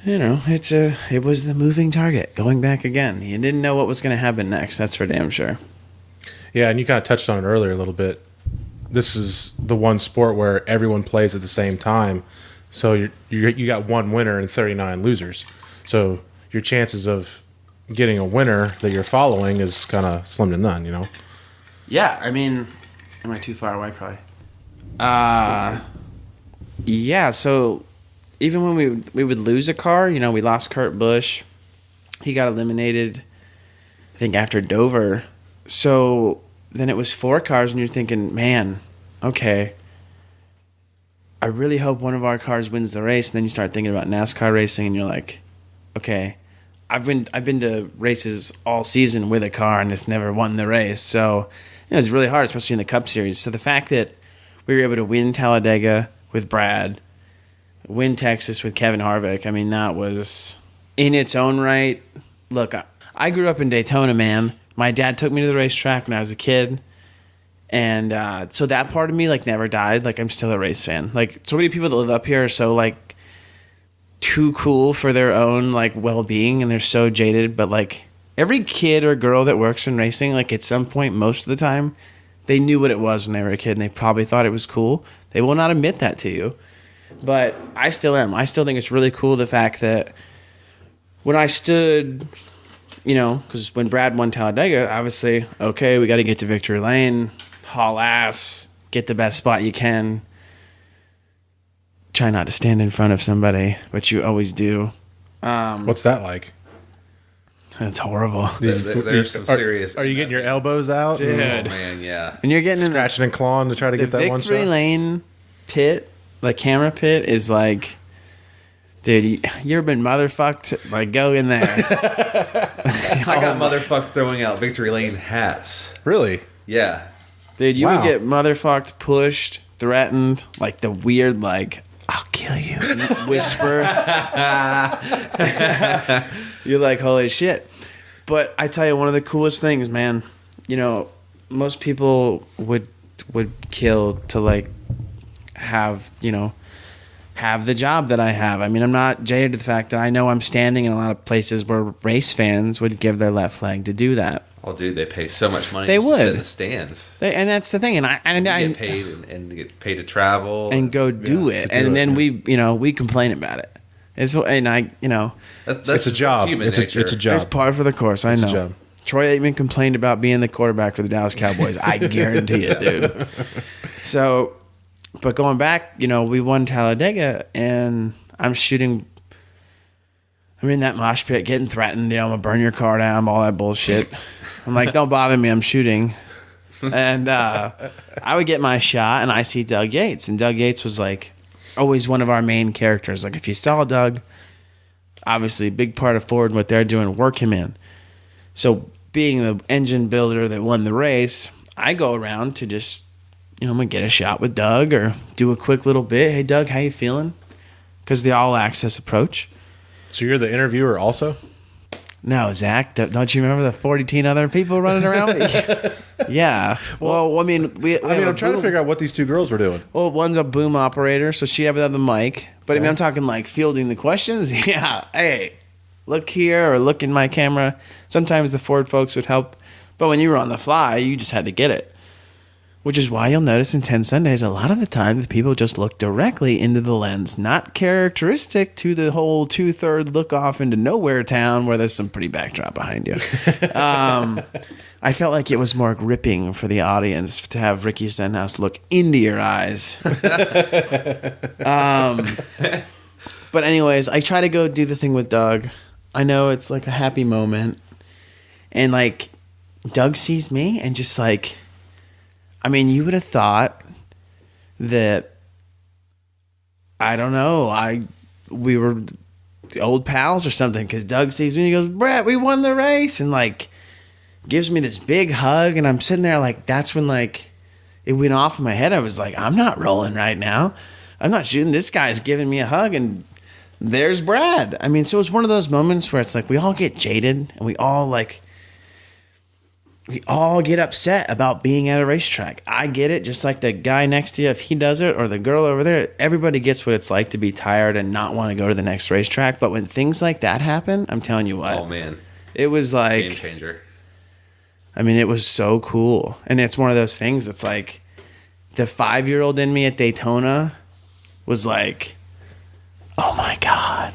it was the moving target, going back again. You didn't know what was going to happen next. That's for damn sure. Yeah, and you kind of touched on it earlier a little bit. This is the one sport where everyone plays at the same time. So you got one winner and 39 losers. So your chances of getting a winner that you're following is kind of slim to none, Yeah, am I too far away probably? Yeah, so even when we would lose a car, we lost Kurt Busch. He got eliminated, I think, after Dover. So then it was 4 cars, and you're thinking, man, okay, I really hope one of our cars wins the race. And then you start thinking about NASCAR racing, and you're like, okay, I've been to races all season with a car, and it's never won the race. So it was really hard, especially in the Cup Series. So the fact that we were able to win Talladega with Brad, win Texas with Kevin Harvick, that was in its own right. Look, I grew up in Daytona, man. My dad took me to the racetrack when I was a kid. And so that part of me, never died. I'm still a race fan. So many people that live up here are so, too cool for their own, well-being, and they're so jaded. But, every kid or girl that works in racing, at some point, most of the time, they knew what it was when they were a kid, and they probably thought it was cool. They will not admit that to you. But I still am. I still think it's really cool, the fact that when I stood... because when Brad won Talladega, obviously, okay, we got to get to victory lane, haul ass, get the best spot you can. Try not to stand in front of somebody, but you always do. What's that like? It's horrible. There's some serious... Are you getting your elbows out? Dude. Oh, man, yeah. And you're getting scratching and clawing to try to get that one shot? The victory lane pit, camera pit, is dude, you ever been motherfucked? Go in there. I got motherfucked throwing out victory lane hats. Really? Yeah. Dude, you would get motherfucked, pushed, threatened, the weird, I'll kill you whisper. You're like, holy shit. But I tell you, one of the coolest things, man, most people would kill to, have the job that I have. I'm not jaded to the fact that I know I'm standing in a lot of places where race fans would give their left leg to do that. Oh, dude, they pay so much money to sit in the stands. And that's the thing. And I get paid and get paid to travel and go do it. And then we complain about it. It's a job. It's a job. It's par for the course. I know. A job. Troy Aikman complained about being the quarterback for the Dallas Cowboys. I guarantee it, dude. So. But going back, we won Talladega, and I'm shooting. I'm in that mosh pit, getting threatened. I'm gonna burn your car down, all that bullshit. I'm like, don't bother me, I'm shooting. And I would get my shot, and I see Doug Yates, and Doug Yates was always one of our main characters. If you saw Doug, obviously, a big part of Ford and what they're doing, work him in. So being the engine builder that won the race, I go around to just. I'm going to get a shot with Doug or do a quick little bit. Hey, Doug, how you feeling? Because the all-access approach. So you're the interviewer also? No, Zach, don't you remember the 14 other people running around? Yeah. Well, I'm trying to figure out what these two girls were doing. Well, one's a boom operator, so she had the mic. But I'm talking fielding the questions. Yeah. Hey, look here or look in my camera. Sometimes the Ford folks would help. But when you were on the fly, you just had to get it. Which is why you'll notice in 10 Sundays, a lot of the time, the people just look directly into the lens, not characteristic to the whole 2/3 look off into nowhere town where there's some pretty backdrop behind you. I felt like it was more gripping for the audience to have Ricky Stenhouse look into your eyes. But anyways, I try to go do the thing with Doug. I know it's like a happy moment. And like, Doug sees me and just like, I mean, you would have thought that, I don't know, we were old pals or something, because Doug sees me and he goes, Brett, we won the race, and like gives me this big hug, and I'm sitting there like, that's when like it went off in my head. I was like, I'm not rolling right now. I'm not shooting. This guy's giving me a hug, and there's Brad. I mean, so it's one of those moments where it's like we all get jaded and we all get upset about being at a racetrack. I get it, just like the guy next to you, if he does it, or the girl over there. Everybody gets what it's like to be tired and not want to go to the next racetrack. But when things like that happen, I'm telling you what. Oh, man. It was like... Game changer. I mean, it was so cool. And it's one of those things that's like, the 5-year-old in me at Daytona was like, oh my God,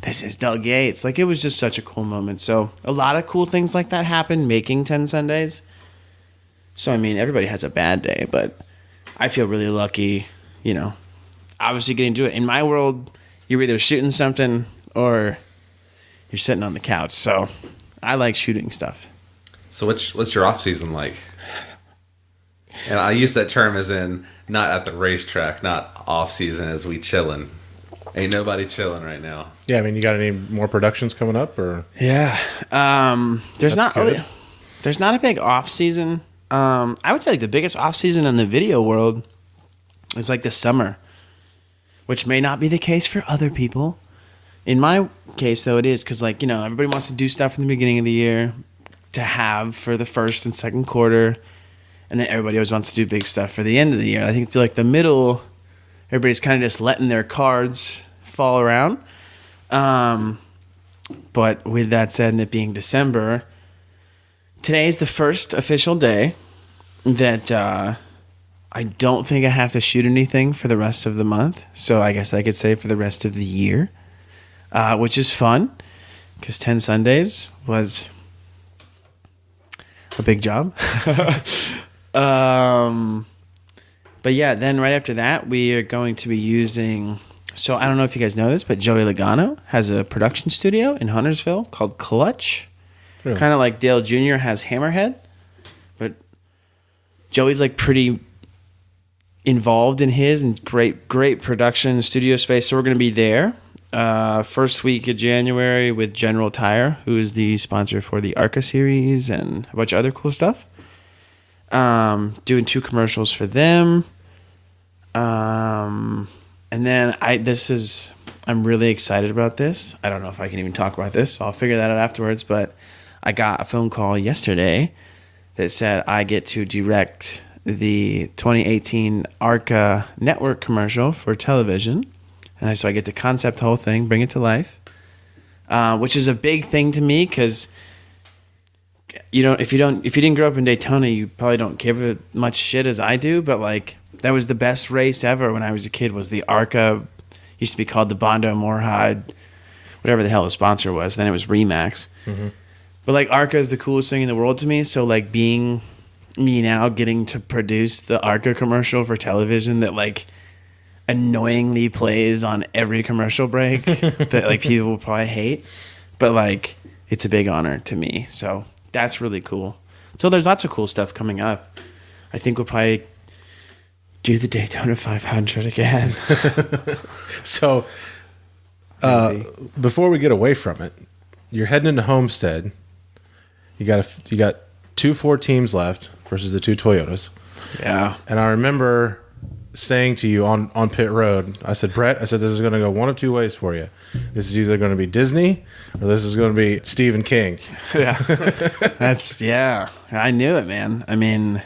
this is Doug Yates. Like, it was just such a cool moment. So a lot of cool things like that happen making 10 Sundays. So, I mean, everybody has a bad day, but I feel really lucky, you know, obviously getting to do it. In my world, you're either shooting something or you're sitting on the couch. So I like shooting stuff. So what's your off season like? And I use that term as in not at the racetrack, not off season, as we chilling. Ain't nobody chilling right now. Yeah, I mean, you got any more productions coming up, or? Yeah, there's That's good. there's not a big off season. I would say like the biggest off season in the video world is like the summer, which may not be the case for other people. In my case, though, it is, because like, you know, everybody wants to do stuff in the beginning of the year to have for the first and second quarter, and then everybody always wants to do big stuff for the end of the year. I feel like the middle, everybody's kind of just letting their cards fall around. But with that said, and it being December, today is the first official day that I don't think I have to shoot anything for the rest of the month. So I guess I could say for the rest of the year, which is fun, because 10 Sundays was a big job. But yeah, then right after that, we are going to be using... So I don't know if you guys know this, but Joey Logano has a production studio in Huntersville called Clutch. Really? Kind of like Dale Jr. has Hammerhead. But Joey's like pretty involved in his, and great production studio space. So we're going to be there first week of January with General Tire, who is the sponsor for the ARCA series and a bunch of other cool stuff. Doing 2 commercials for them. And then I'm really excited about this. I don't know if I can even talk about this, so I'll figure that out afterwards. But I got a phone call yesterday that said I get to direct the 2018 ARCA network commercial for television. And so I get to concept the whole thing, bring it to life, which is a big thing to me, because if you didn't grow up in Daytona, you probably don't give as much shit as I do. But like, that was the best race ever when I was a kid. Was the ARCA, used to be called the Bondo Moorhide, whatever the hell the sponsor was. Then it was Remax. Mm-hmm. But like, ARCA is the coolest thing in the world to me. So like, being me now, getting to produce the ARCA commercial for television that like annoyingly plays on every commercial break that like people will probably hate, but like, it's a big honor to me. So that's really cool. So there's lots of cool stuff coming up. I think we'll probably do the Daytona 500 again. So before we get away from it, you're heading into Homestead. You got 2 Ford teams left versus the 2 Toyotas. Yeah. And I remember saying to you on pit road, I said, Brett, this is going to go one of 2 ways for you. This is either going to be Disney or this is going to be Stephen King. Yeah. I knew it, man. I mean,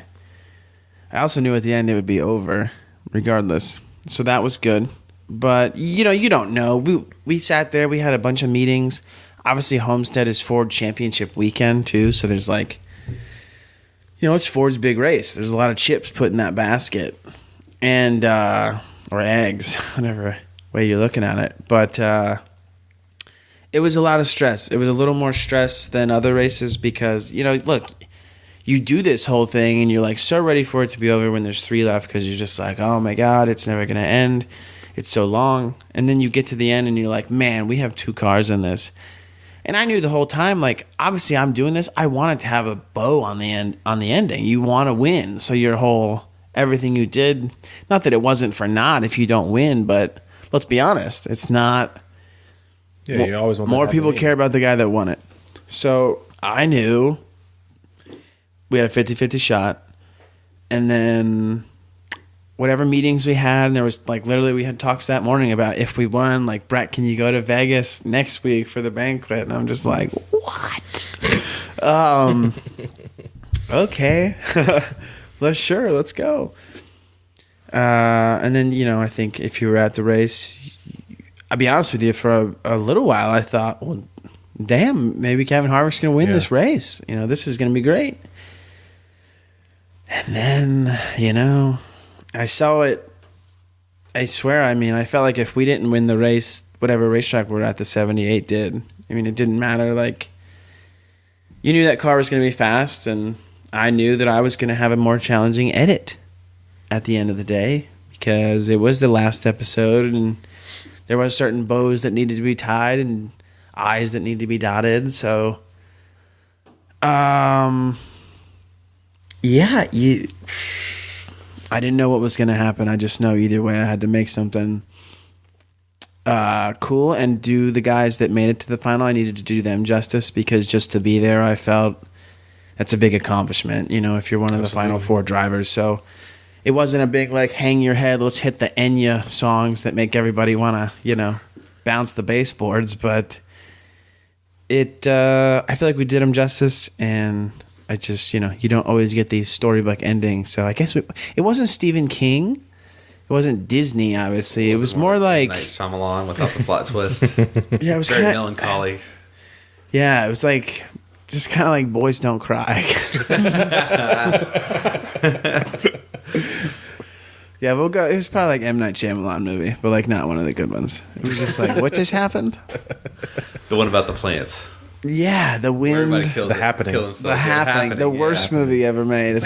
I also knew at the end it would be over regardless. So that was good. But, you know, you don't know. We sat there. We had a bunch of meetings. Obviously, Homestead is Ford Championship weekend, too. So there's like, it's Ford's big race. There's a lot of chips put in that basket, and or eggs, whatever way you're looking at it. But it was a lot of stress. It was a little more stress than other races because, look, you do this whole thing and you're like so ready for it to be over when there's 3 left because you're just like, oh my God, it's never going to end. It's so long. And then you get to the end and you're like, man, we have 2 cars in this. And I knew the whole time, like, obviously I'm doing this. I wanted to have a bow on the ending. You want to win. So everything you did, not that it wasn't for naught if you don't win, but let's be honest, it's not. Yeah, you always want more people care about the guy that won it. So I knew we had a 50-50 shot. And then whatever meetings we had, and there was like literally we had talks that morning about if we won, like, Brett, can you go to Vegas next week for the banquet? And I'm just like, what? Okay. Let's go. And then, I think if you were at the race, I'll be honest with you, for a little while, I thought, well, damn, maybe Kevin Harvick's going to win this race. This is going to be great. And then, I saw it. I swear, I felt like if we didn't win the race, whatever racetrack we're at, the 78 did. It didn't matter. Like, you knew that car was going to be fast, and I knew that I was going to have a more challenging edit at the end of the day because it was the last episode, and there was certain bows that needed to be tied and I's that needed to be dotted. So, I didn't know what was going to happen. I just know either way I had to make something cool and do the guys that made it to the final. I needed to do them justice because just to be there, I felt that's a big accomplishment, if you're one of the final 4 drivers. So it wasn't a big, like, hang your head, let's hit the Enya songs that make everybody want to, bounce the baseboards. But I feel like we did them justice, and I just, you don't always get these storybook endings. So I guess it wasn't Stephen King. It wasn't Disney, obviously. It was more like Night Shyamalan without the plot twist. Yeah, it was very melancholy. Yeah, it was like just kind of like Boys Don't Cry. Yeah, we'll go. It was probably like M. Night Shyamalan movie, but like not one of the good ones. It was just like, what just happened? The one about the plants. Yeah, the wind, The Happening. the happening, the worst movie ever made.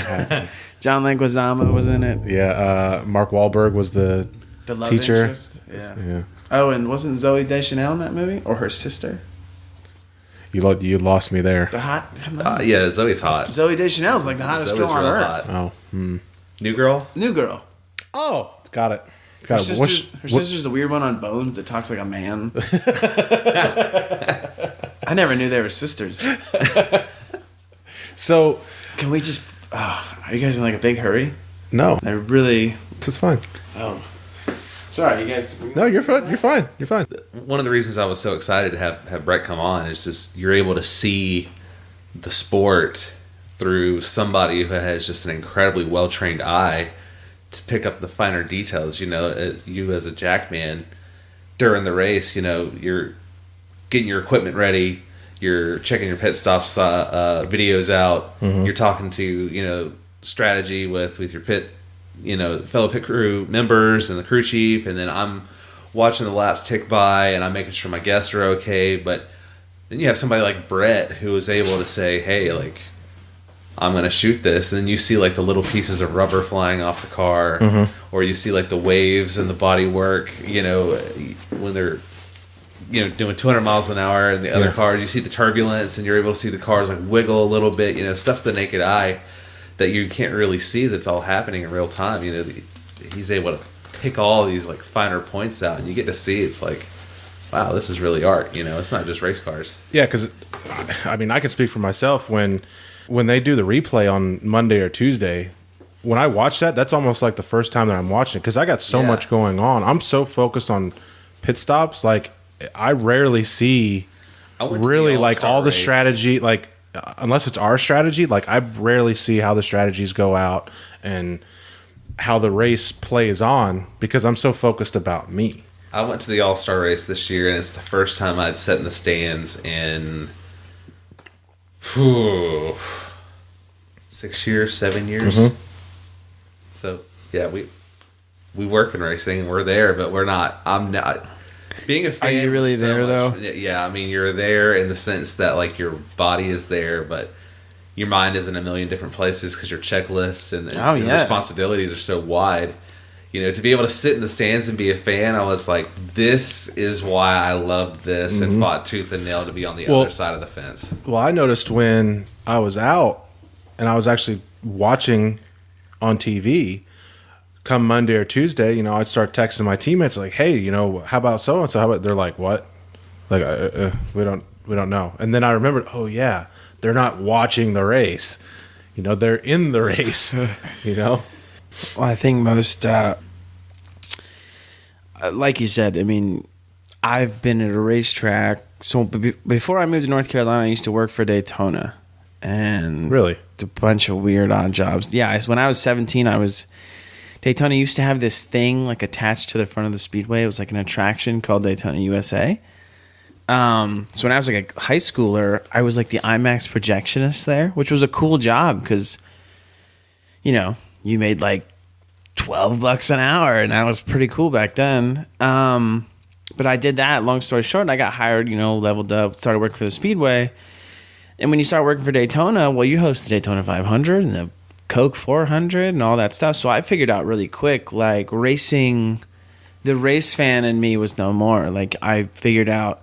John Leguizamo was in it. Yeah, Mark Wahlberg was the love teacher. interest. Yeah. Oh, and wasn't Zoe Deschanel in that movie, or her sister? You lost me there. The hot. Come on. Yeah, Zoe's hot. Zoe Deschanel is like the hottest Zoe's girl on real earth. hot. Oh, New girl. New girl. oh, got it. Her sister's the weird one on Bones that talks like a man. I never knew they were sisters. So, Can we just? Oh, are you guys in like a big hurry? no, I really. it's fine. Oh, sorry, you guys. No, you're fine. You're fine. You're fine. One of the reasons I was so excited to have Brett come on is just you're able to see the sport through somebody who has just an incredibly well-trained eye to pick up the finer details. You as a jackman during the race, you're getting your equipment ready, you're checking your pit stops, videos out, you're talking to, strategy with your pit, fellow pit crew members and the crew chief, and then I'm watching the laps tick by and I'm making sure my guests are okay. But then you have somebody like Brett who is able to say, hey, like, I'm going to shoot this. And then you see like the little pieces of rubber flying off the car, or you see like the waves and the body work, when they're, doing 200 miles an hour in the other cars, you see the turbulence and you're able to see the cars like wiggle a little bit, stuff to the naked eye that you can't really see that's all happening in real time. He's able to pick all these like finer points out and you get to see it's like, wow, this is really art. It's not just race cars. Yeah, because I can speak for myself when they do the replay on Monday or Tuesday. When I watch that, that's almost like the first time that I'm watching it because I got so much going on. I'm so focused on pit stops, like I rarely see really like all the strategy, like unless it's our strategy, like I rarely see how the strategies go out and how the race plays on because I'm so focused about me. I went to the All-Star race this year and it's the first time I'd sat in the stands in 6 years, 7 years. So yeah, we work in racing and we're there, but we're not. I'm not. Being a fan, are you really so there though? Yeah, I mean, you're there in the sense that like your body is there, but your mind is in a million different places because your checklists and your responsibilities are so wide. You know, to be able to sit in the stands and be a fan, I was like, this is why I loved this and fought tooth and nail to be on the other side of the fence. Well, I noticed when I was out and I was actually watching on TV, come Monday or Tuesday, you know, I'd start texting my teammates like, "Hey, you know, how about so and so?" How about? They're like, "What?" Like, we don't know. And then I remembered, oh yeah, they're not watching the race. You know, they're in the race. You know. Well, I think most, like you said, I mean, I've been at a racetrack. So before I moved to North Carolina, I used to work for Daytona, and really a bunch of weird odd jobs. Yeah, when I was 17, Daytona used to have this thing like attached to the front of the speedway. It was like an attraction called Daytona USA. So when I was like a high schooler, I was like the IMAX projectionist there, which was a cool job because, you know, you made like $12 an hour, and that was pretty cool back then. But I did that. Long story short, and I got hired. You know, leveled up, started working for the speedway. And when you start working for Daytona, well, you host the Daytona 500 and the Coke 400 and all that stuff. So I figured out really quick, like racing, the race fan in me was no more. Like I figured out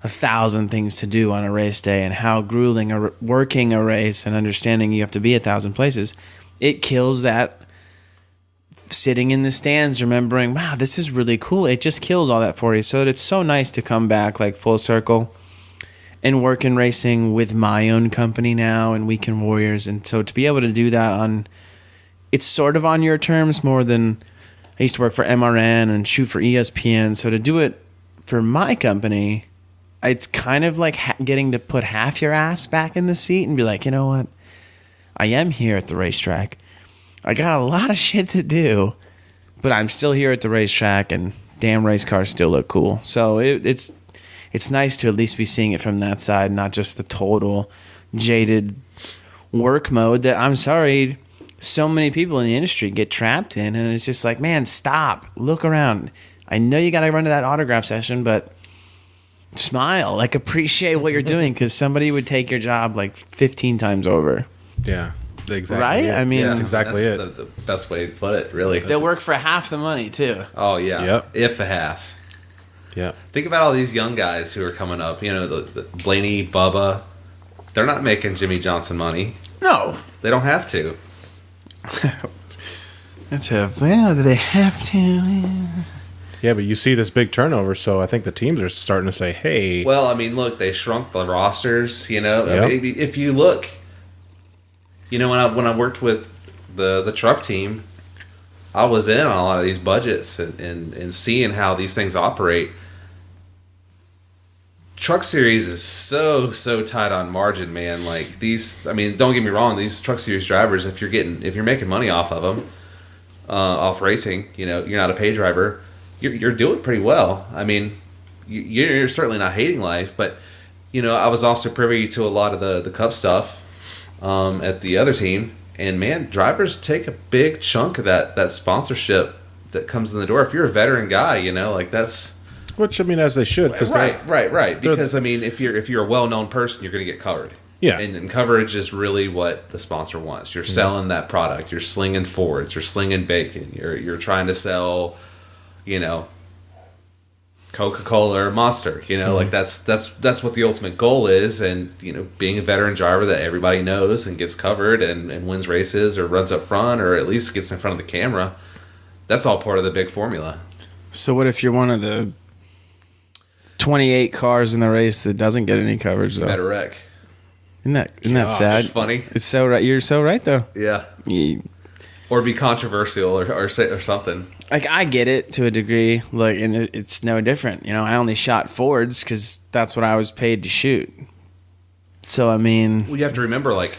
1,000 things to do on a race day and how grueling working a race and understanding you have to be 1,000 places. It kills that sitting in the stands, remembering, wow, this is really cool. It just kills all that for you. So it's so nice to come back like full circle and work in racing with my own company now and Weekend Warriors. And so to be able to do that it's sort of on your terms more than I used to work for MRN and shoot for ESPN. So to do it for my company, it's kind of like getting to put half your ass back in the seat and be like, you know what? I am here at the racetrack. I got a lot of shit to do, but I'm still here at the racetrack, and damn race cars still look cool. So it's nice to at least be seeing it from that side, not just the total jaded work mode that, I'm sorry, so many people in the industry get trapped in. And it's just like, man, stop, look around. I know you got to run to that autograph session, but smile, like appreciate what you're doing, because somebody would take your job like 15 times over. Yeah, exactly. Right? It. I mean, that's exactly it. The best way to put it, really. They work for half the money too. Oh yeah, yep. If a half. Yeah. Think about all these young guys who are coming up. You know, the Blaney, Bubba. They're not making Jimmy Johnson money. No, they don't have to. Do they have to? Yeah, but you see this big turnover, so I think the teams are starting to say, hey. Well, I mean, look, they shrunk the rosters, you know. Yep. I mean, if you look, you know, when I worked with the truck team, I was in on a lot of these budgets and seeing how these things operate. Truck Series is so tight on margin, man. Like these, I mean, don't get me wrong, these Truck Series drivers, if you're making money off of them, off racing, you know, you're not a pay driver, you're doing pretty well. I mean, you're certainly not hating life, but you know, I was also privy to a lot of the Cup stuff at the other team, and man, drivers take a big chunk of that sponsorship that comes in the door. If you're a veteran guy, you know, like that's. Which, I mean, as they should. Right. Because, I mean, if you're a well-known person, you're going to get covered. Yeah. And coverage is really what the sponsor wants. You're selling that product. You're slinging Fords. You're slinging bacon. You're trying to sell, you know, Coca-Cola or Monster. You know, like that's what the ultimate goal is. And, you know, being a veteran driver that everybody knows and gets covered and wins races or runs up front or at least gets in front of the camera, that's all part of the big formula. So what if you're one of the 28 cars in the race that doesn't get any coverage though? Better wreck. Isn't that sad? It's funny. It's so right. You're so right though. Yeah. Or be controversial or something. Like I get it to a degree. Like, and it's no different. You know, I only shot Fords because that's what I was paid to shoot. So I mean, well, you have to remember, like,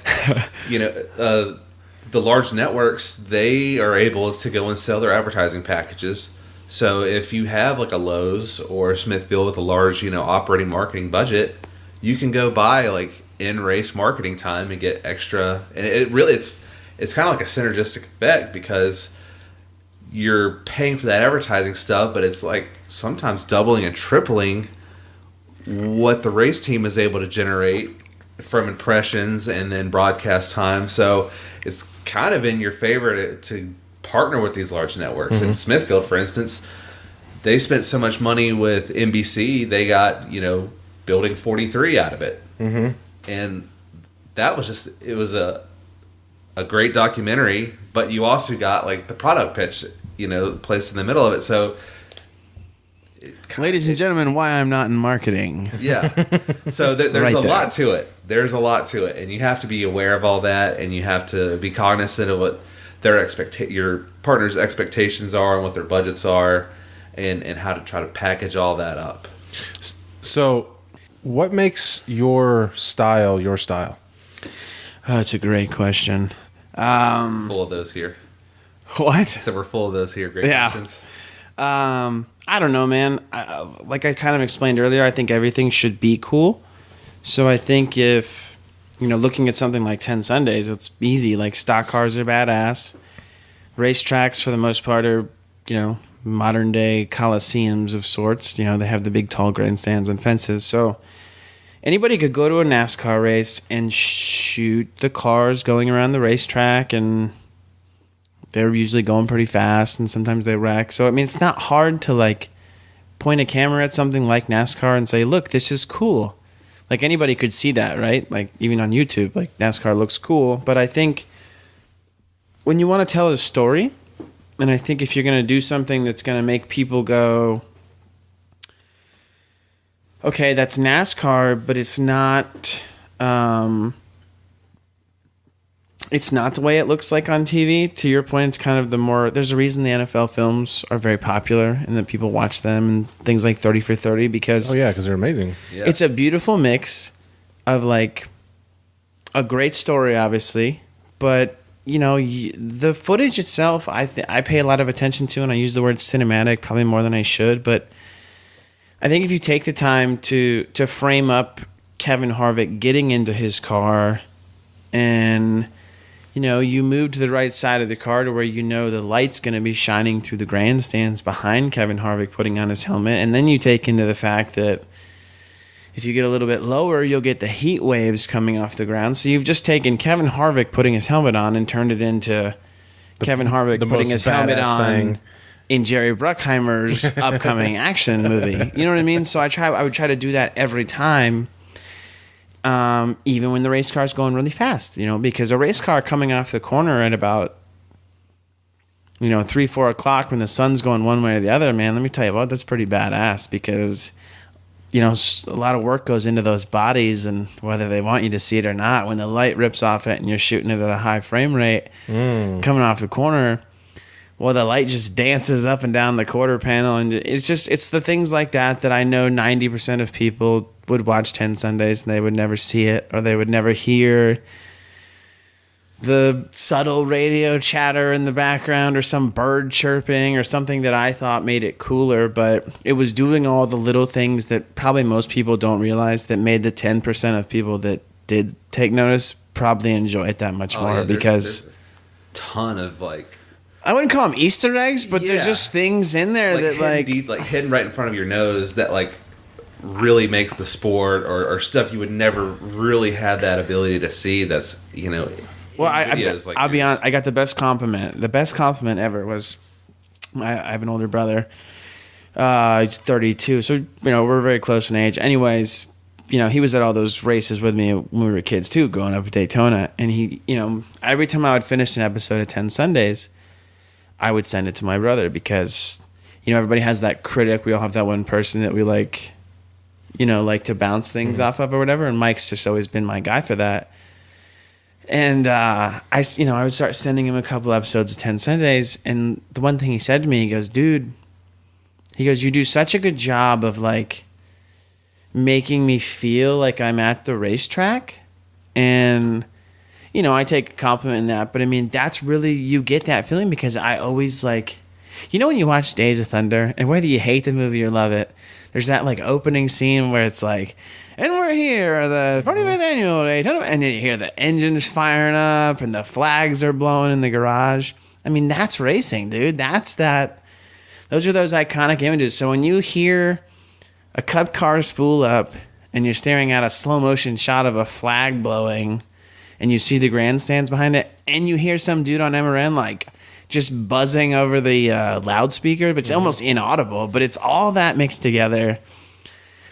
you know, the large networks, they are able to go and sell their advertising packages. So if you have like a Lowe's or a Smithfield with a large, you know, operating marketing budget, you can go buy like in race marketing time and get extra. And it really it's kind of like a synergistic effect because you're paying for that advertising stuff, but it's like sometimes doubling and tripling what the race team is able to generate from impressions and then broadcast time. So it's kind of in your favor to partner with these large networks. In Smithfield, for instance, they spent so much money with NBC, they got, Building 43 out of it. And that was it was a great documentary, but you also got like the product pitch, placed in the middle of it. So ladies and gentlemen, why I'm not in marketing. Yeah. So there's Right a there. lot to it. There's a lot to it. And you have to be aware of all that, and you have to be cognizant of what your partner's expectations are and what their budgets are, and how to try to package all that up. So what makes your style your style? Oh, it's a great question. Full of those here. What? So we're full of those here. Great Yeah. questions. I don't know, man. Like I kind of explained earlier, I think everything should be cool. So I think if, looking at something like 10 Sundays, it's easy. Like stock cars are badass. Racetracks, for the most part, are, modern day coliseums of sorts. They have the big tall grandstands and fences. So anybody could go to a NASCAR race and shoot the cars going around the racetrack, and they're usually going pretty fast, and sometimes they wreck. So, it's not hard to, point a camera at something like NASCAR and say, look, this is cool. Like, anybody could see that, right? Like, even on YouTube, NASCAR looks cool. But I think when you want to tell a story, and I think if you're going to do something that's going to make people go, okay, that's NASCAR, but it's not... it's not the way it looks like on TV. To your point, it's kind of there's a reason the NFL films are very popular and that people watch them and things like 30 for 30 because because they're amazing. Yeah. it's a beautiful mix of a great story, obviously, but the footage itself, I pay a lot of attention to, and I use the word cinematic probably more than I should, but I think if you take the time to frame up Kevin Harvick getting into his car and you move to the right side of the car to where the light's going to be shining through the grandstands behind Kevin Harvick putting on his helmet. And then you take into the fact that if you get a little bit lower, you'll get the heat waves coming off the ground. So you've just taken Kevin Harvick putting his helmet on and turned it into Kevin Harvick putting his helmet on in Jerry Bruckheimer's upcoming action movie. You know what I mean? So I would try to do that every time. Even when the race car's going really fast, because a race car coming off the corner at about, 3-4 o'clock when the sun's going one way or the other, man, let me tell you what, that's pretty badass because, a lot of work goes into those bodies and whether they want you to see it or not, when the light rips off it and you're shooting it at a high frame rate coming off the corner, well, the light just dances up and down the quarter panel. And it's the things like that I know 90% of people would watch 10 Sundays and they would never see it, or they would never hear the subtle radio chatter in the background or some bird chirping or something that I thought made it cooler. But it was doing all the little things that probably most people don't realize that made the 10% of people that did take notice probably enjoy it that much more. Because there's a ton of I wouldn't call them Easter eggs, but there's just things in there that hidden right in front of your nose that really makes the sport, or stuff you would never really have that ability to see. That's Well, I'll be honest. I got the best compliment. The best compliment ever was I have an older brother. He's 32, so we're very close in age. Anyways, he was at all those races with me when we were kids too, growing up at Daytona. And he, every time I would finish an episode of 10 Sundays, I would send it to my brother because everybody has that critic. We all have that one person that we like to bounce things off of or whatever. And Mike's just always been my guy for that. And I would start sending him a couple episodes of 10 Sundays. And the one thing he said to me, he goes, dude, you do such a good job of making me feel like I'm at the racetrack. And, I take a compliment in that. But that's really, you get that feeling because I always you know when you watch Days of Thunder, and whether you hate the movie or love it, there's that like opening scene where it's like, and we're here, the 45th annual day, and you hear the engines firing up and the flags are blowing in the garage. I mean, that's racing, dude. Those are those iconic images. So when you hear a Cup car spool up and you're staring at a slow motion shot of a flag blowing and you see the grandstands behind it and you hear some dude on MRN like just buzzing over the loudspeaker, but it's almost inaudible, but it's all that mixed together.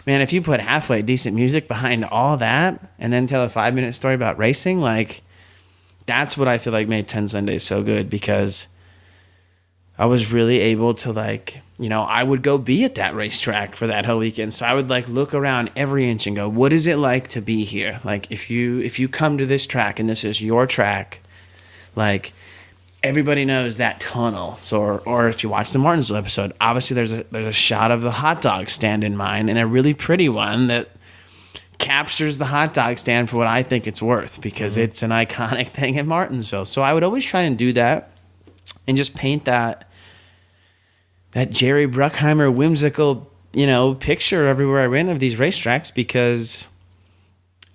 Man, if you put halfway decent music behind all that and then tell a 5-minute story about racing, like that's what I feel like made 10 Sundays so good, because I was really able to like, you know, I would go be at that racetrack for that whole weekend. So I would like look around every inch and go, what is it like to be here? Like if you come to this track and this is your track, like everybody knows that tunnel. So, or if you watch the Martinsville episode, obviously there's a shot of the hot dog stand in mine, and a really pretty one that captures the hot dog stand for what I think it's worth, because it's an iconic thing in Martinsville. So I would always try and do that and just paint that Jerry Bruckheimer whimsical, you know, picture everywhere I went of these racetracks, because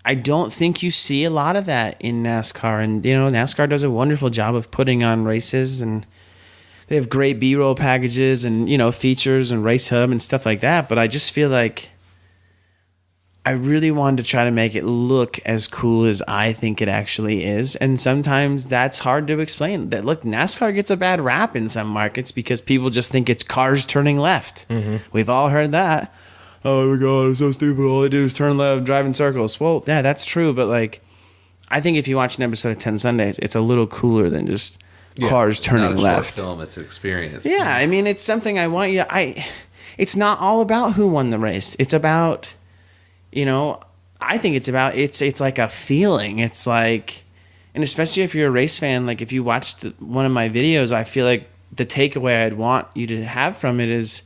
I don't think you see a lot of that in NASCAR. And, you know, NASCAR does a wonderful job of putting on races, and they have great B-roll packages and, you know, features and race hub and stuff like that. But I just feel like I really wanted to try to make it look as cool as I think it actually is. And sometimes that's hard to explain. That, look, NASCAR gets a bad rap in some markets because people just think it's cars turning left. We've all heard that. Oh my God, it's so stupid. All they do is turn left, drive in circles. Well, yeah, that's true. But like, I think if you watch an episode of 10 Sundays, it's a little cooler than just cars turning left. It's not a short film, it's an experience. Yeah, I mean, it's something I want you. It's not all about who won the race. It's about, you know, I think it's about, it's like a feeling. It's like, and especially if you're a race fan, like if you watched one of my videos, I feel like the takeaway I'd want you to have from it is,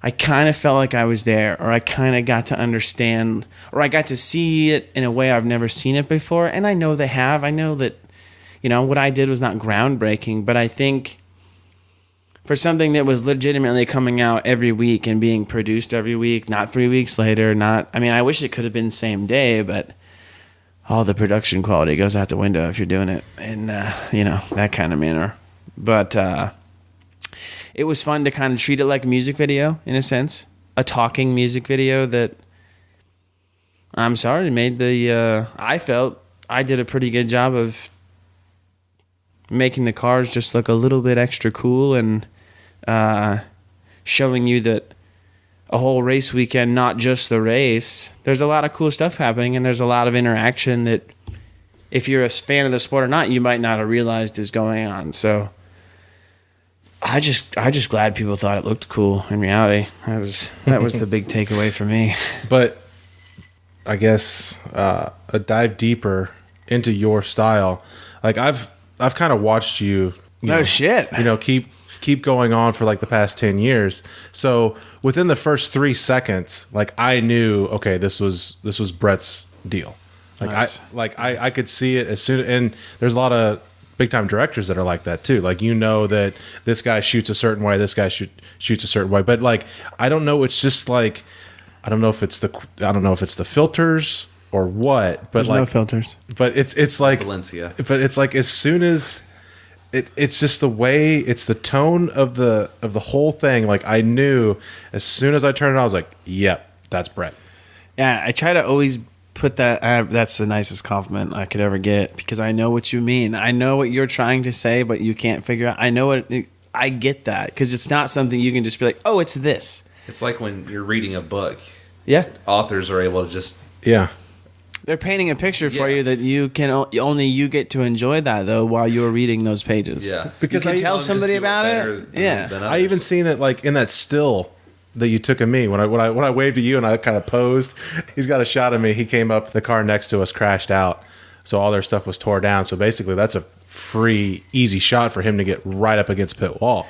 I kind of felt like I was there, or I kind of got to understand, or I got to see it in a way I've never seen it before. And I know they have. I know that, you know, what I did was not groundbreaking, but I think for something that was legitimately coming out every week and being produced every week, not 3 weeks later, I mean, I wish it could have been same day, but all the production quality goes out the window if you're doing it in, you know, that kind of manner. But, it was fun to kind of treat it like a music video, in a sense. A talking music video that, I'm sorry, made I felt I did a pretty good job of making the cars just look a little bit extra cool, and showing you that a whole race weekend, not just the race, there's a lot of cool stuff happening, and there's a lot of interaction that if you're a fan of the sport or not, you might not have realized is going on. So I just glad people thought it looked cool. In reality, that was the big takeaway for me. But I guess a dive deeper into your style. Like I've kind of watched you. Shit. You know, keep going on for like the past 10 years. So within the first 3 seconds, like I knew, okay, this was Brett's deal. Like I could see it as soon. And there's a lot of big time directors that are like that too. Like, you know that this guy shoots a certain way, this guy shoots a certain way. But like, I don't know. It's just like, I don't know if it's the filters or what. But there's like, no filters. But it's like Valencia. But it's like as soon as it's just the way, it's the tone of the whole thing. Like I knew as soon as I turned it on, I was like, yep, that's Brett. Yeah, I try to always put that that's the nicest compliment I could ever get, because I know what you mean. I know what you're trying to say, but you can't figure out. I get that, because it's not something you can just be like, oh, it's this. It's like when you're reading a book. Yeah. Authors are able to just... Yeah. They're painting a picture for you that you can only you get to enjoy that, though, while you're reading those pages. Yeah. Because you can tell somebody about it. Yeah. I even seen it like in that still that you took of me when I waved to you and I kind of posed. He's got a shot of me. He came up, the car next to us crashed out, so all their stuff was tore down. So basically, that's a free, easy shot for him to get right up against pit wall.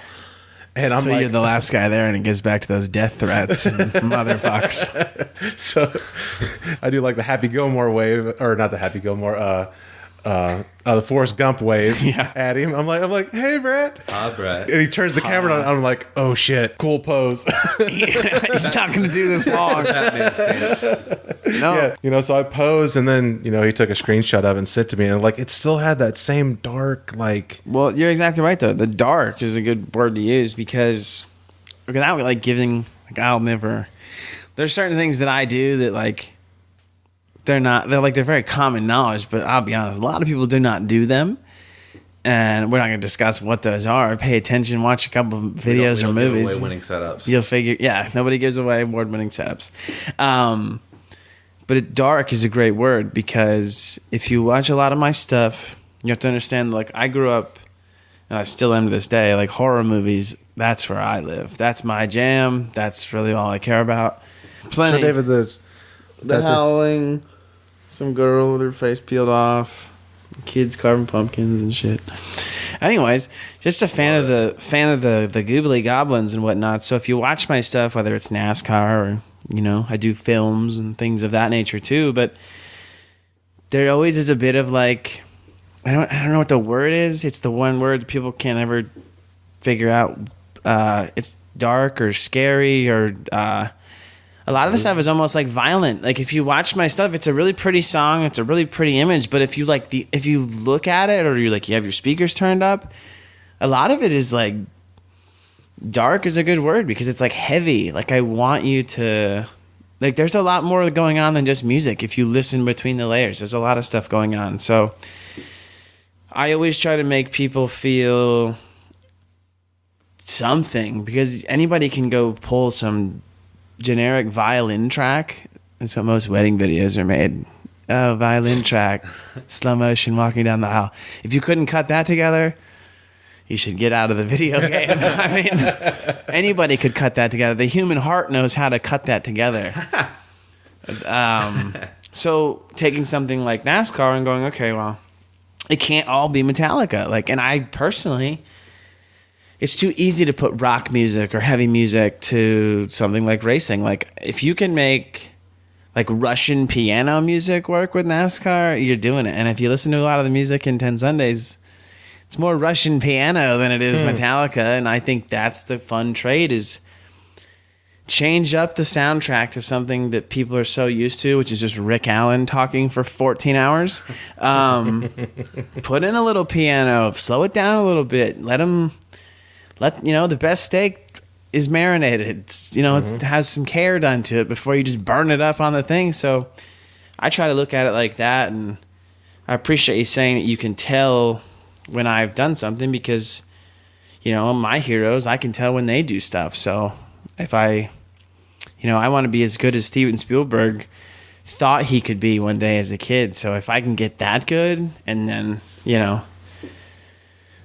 And I'm so you're the last guy there, and it gets back to those death threats, motherfucks. So I do like the Happy Gilmore wave, or not the Happy Gilmore. the Forrest Gump wave Yeah. at him. I'm like, hey, Brett. Hi, Brett. And he turns the camera on. I'm like, oh shit, cool pose. He's not going to do this long. Batman stance. No. Yeah, so I posed, and then he took a screenshot of it and sent it to me, and like it still had that same dark like. Well, you're exactly right though. The dark is a good word to use because without like giving, like I'll never. There's certain things that I do that like they're very common knowledge, but I'll be honest, a lot of people do not do them, and we're not going to discuss what those are. Pay attention, watch a couple of videos or movies. Give away winning setups. You'll figure. Yeah, nobody gives away award-winning setups. But dark is a great word because if you watch a lot of my stuff, you have to understand, like, I grew up, and I still am to this day, like, horror movies, that's where I live. That's my jam. That's really all I care about. Plenty. So, David, The howling, some girl with her face peeled off, kids carving pumpkins and shit. Anyways, just a fan of the goobly goblins and whatnot. So if you watch my stuff, whether it's NASCAR or I do films and things of that nature too, but there always is a bit of like I don't know what the word is. It's the one word that people can't ever figure out. It's dark or scary or a lot of the stuff is almost like violent. Like if you watch my stuff, it's a really pretty song, it's a really pretty image, but if you look at it or you have your speakers turned up, a lot of it is like dark is a good word because it's like heavy. Like I want you to like there's a lot more going on than just music. If you listen between the layers, there's a lot of stuff going on. So I always try to make people feel something because anybody can go pull some generic violin track. That's what most wedding videos are made. Oh, violin track, slow motion walking down the aisle. If you couldn't cut that together, you should get out of the video game. I mean, anybody could cut that together. The human heart knows how to cut that together. So taking something like NASCAR and going, okay, well, it can't all be Metallica. Like, and I personally, it's too easy to put rock music or heavy music to something like racing. Like, if you can make like Russian piano music work with NASCAR, you're doing it. And if you listen to a lot of the music in 10 Sundays, it's more Russian piano than it is Metallica. And I think that's the fun trade is change up the soundtrack to something that people are so used to, which is just Rick Allen talking for 14 hours. Put in a little piano, slow it down a little bit, the best steak is marinated. It's, it has some care done to it before you just burn it up on the thing. So I try to look at it like that. And I appreciate you saying that you can tell when I've done something because, my heroes, I can tell when they do stuff. So if I want to be as good as Steven Spielberg thought he could be one day as a kid. So if I can get that good and then,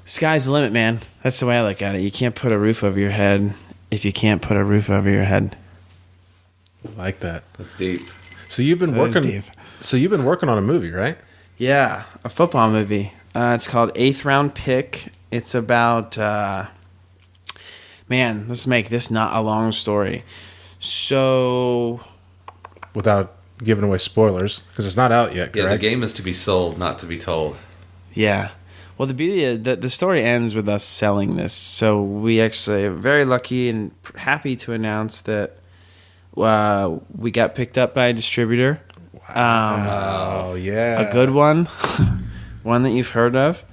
sky's the limit, man. That's the way I look at it. You can't put a roof over your head if you can't put a roof over your head. I like that. That's deep. So you've been working on a movie, right? Yeah, a football movie. It's called 8th Round Pick. It's about let's make this not a long story. So without giving away spoilers, because it's not out yet, correct? Yeah, the game is to be sold, not to be told. Yeah. Well, the beauty is that the story ends with us selling this. So we actually are very lucky and happy to announce that we got picked up by a distributor. Wow. Yeah. A good one. One that you've heard of.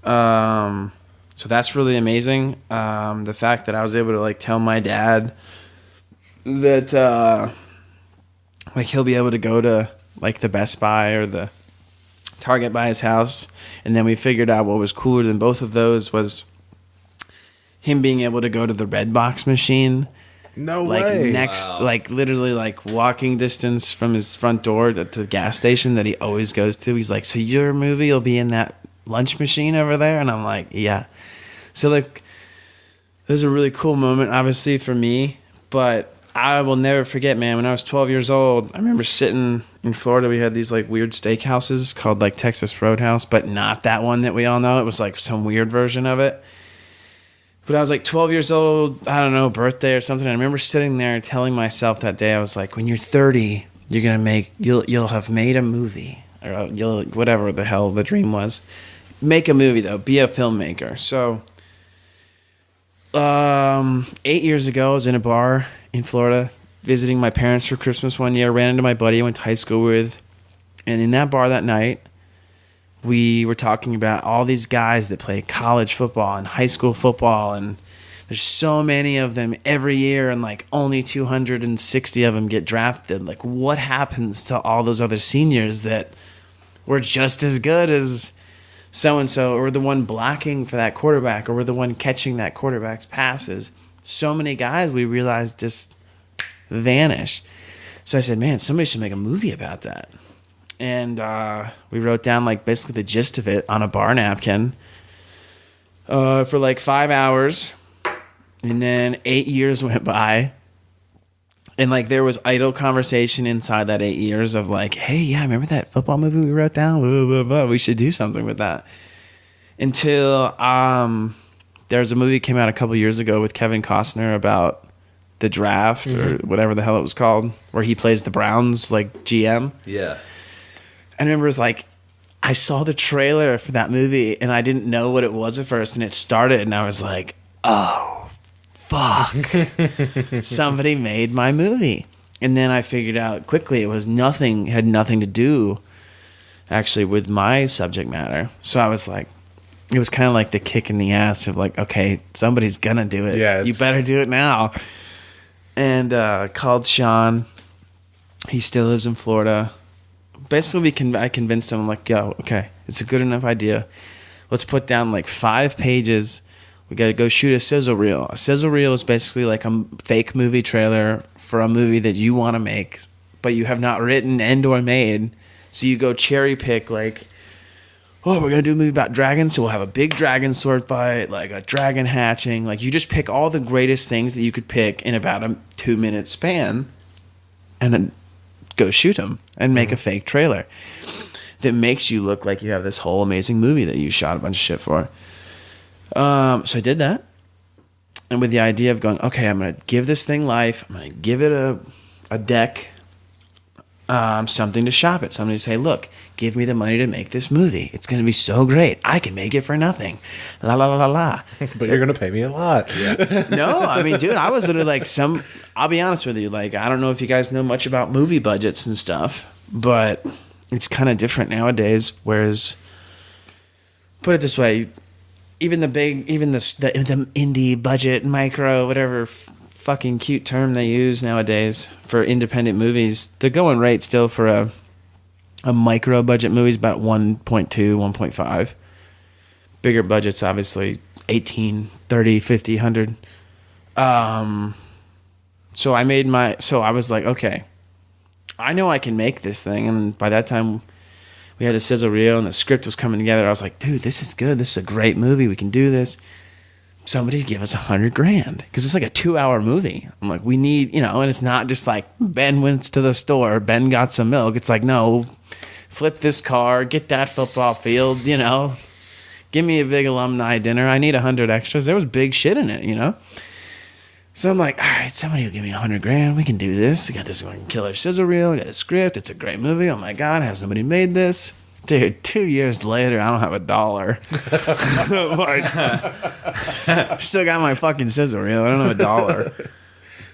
So that's really amazing. The fact that I was able to tell my dad that he'll be able to go to the Best Buy or the Target by his house, and then we figured out what was cooler than both of those was him being able to go to the Red Box machine. No way. Literally walking distance from his front door to the gas station that he always goes to. He's like, so your movie will be in that lunch machine over there? And I'm like, yeah. So this is a really cool moment, obviously, for me, but I will never forget, man, when I was 12 years old, I remember sitting in Florida. We had these weird steakhouses called Texas Roadhouse, but not that one that we all know. It was some weird version of it. But I was 12 years old, I don't know, birthday or something. I remember sitting there telling myself that day, I was like, when you're 30, you'll have made a movie or whatever the hell the dream was. Make a movie though. Be a filmmaker. So, 8 years ago, I was in a bar in Florida visiting my parents for Christmas one year. Ran into my buddy I went to high school with, and in that bar that night, we were talking about all these guys that play college football and high school football, and there's so many of them every year, and like only 260 of them get drafted. Like, what happens to all those other seniors that were just as good as so-and-so, or the one blocking for that quarterback, or were the one catching that quarterback's passes? So many guys we realized just vanish. So I said, man, somebody should make a movie about that. And we wrote down like basically the gist of it on a bar napkin for like 5 hours. And then 8 years went by. And like there was idle conversation inside that 8 years of like, hey, yeah, remember that football movie we wrote down? Blah, blah, blah. We should do something with that. Until there's a movie came out a couple years ago with Kevin Costner about the draft or whatever the hell it was called, where he plays the Browns like GM. Yeah. I remember it was like, I saw the trailer for that movie and I didn't know what it was at first, and it started and I was like, oh, fuck. Somebody made my movie. And then I figured out quickly it was nothing, had nothing to do actually with my subject matter. So I was like, it was kind of like the kick in the ass of like, okay, somebody's gonna do it. Yeah, you better do it now. And called Sean. He still lives in Florida. Basically, I convinced him, I'm like, yo, okay, it's a good enough idea. Let's put down like 5 pages. We got to go shoot a sizzle reel. A sizzle reel is basically like a fake movie trailer for a movie that you want to make, but you have not written and or made. So you go cherry pick like, oh, we're going to do a movie about dragons, so we'll have a big dragon sword fight, like a dragon hatching. Like, you just pick all the greatest things that you could pick in about a 2-minute span and then go shoot them and make a fake trailer that makes you look like you have this whole amazing movie that you shot a bunch of shit for. So I did that. And with the idea of going, okay, I'm going to give this thing life. I'm going to give it a deck, something to shop it. Somebody to say, look, give me the money to make this movie. It's going to be so great. I can make it for nothing. La, la, la, la, la. But you're going to pay me a lot. Yeah. No, I mean, dude, I was literally like I'll be honest with you. Like, I don't know if you guys know much about movie budgets and stuff, but it's kind of different nowadays. Whereas, put it this way, even the indie budget, micro, whatever fucking cute term they use nowadays for independent movies, the going rate still for a micro budget movie is about 1.2, 1.5. Bigger budgets, obviously, 18, 30, 50, 100. So I was like, okay, I know I can make this thing. And by that time, we had the sizzle reel and the script was coming together. I was like, dude, this is good. This is a great movie. We can do this. Somebody give us $100,000 because it's like a 2-hour movie. I'm like, we need, and it's not just like Ben went to the store, Ben got some milk. It's like, no, flip this car, get that football field, give me a big alumni dinner. I need 100 extras. There was big shit in it, So I'm like, all right, somebody will give me $100,000. We can do this. We got this fucking killer sizzle reel. We got a script. It's a great movie. Oh my God, has somebody made this? Dude, 2 years later, I don't have $1. Like, still got my fucking sizzle reel. I don't have $1.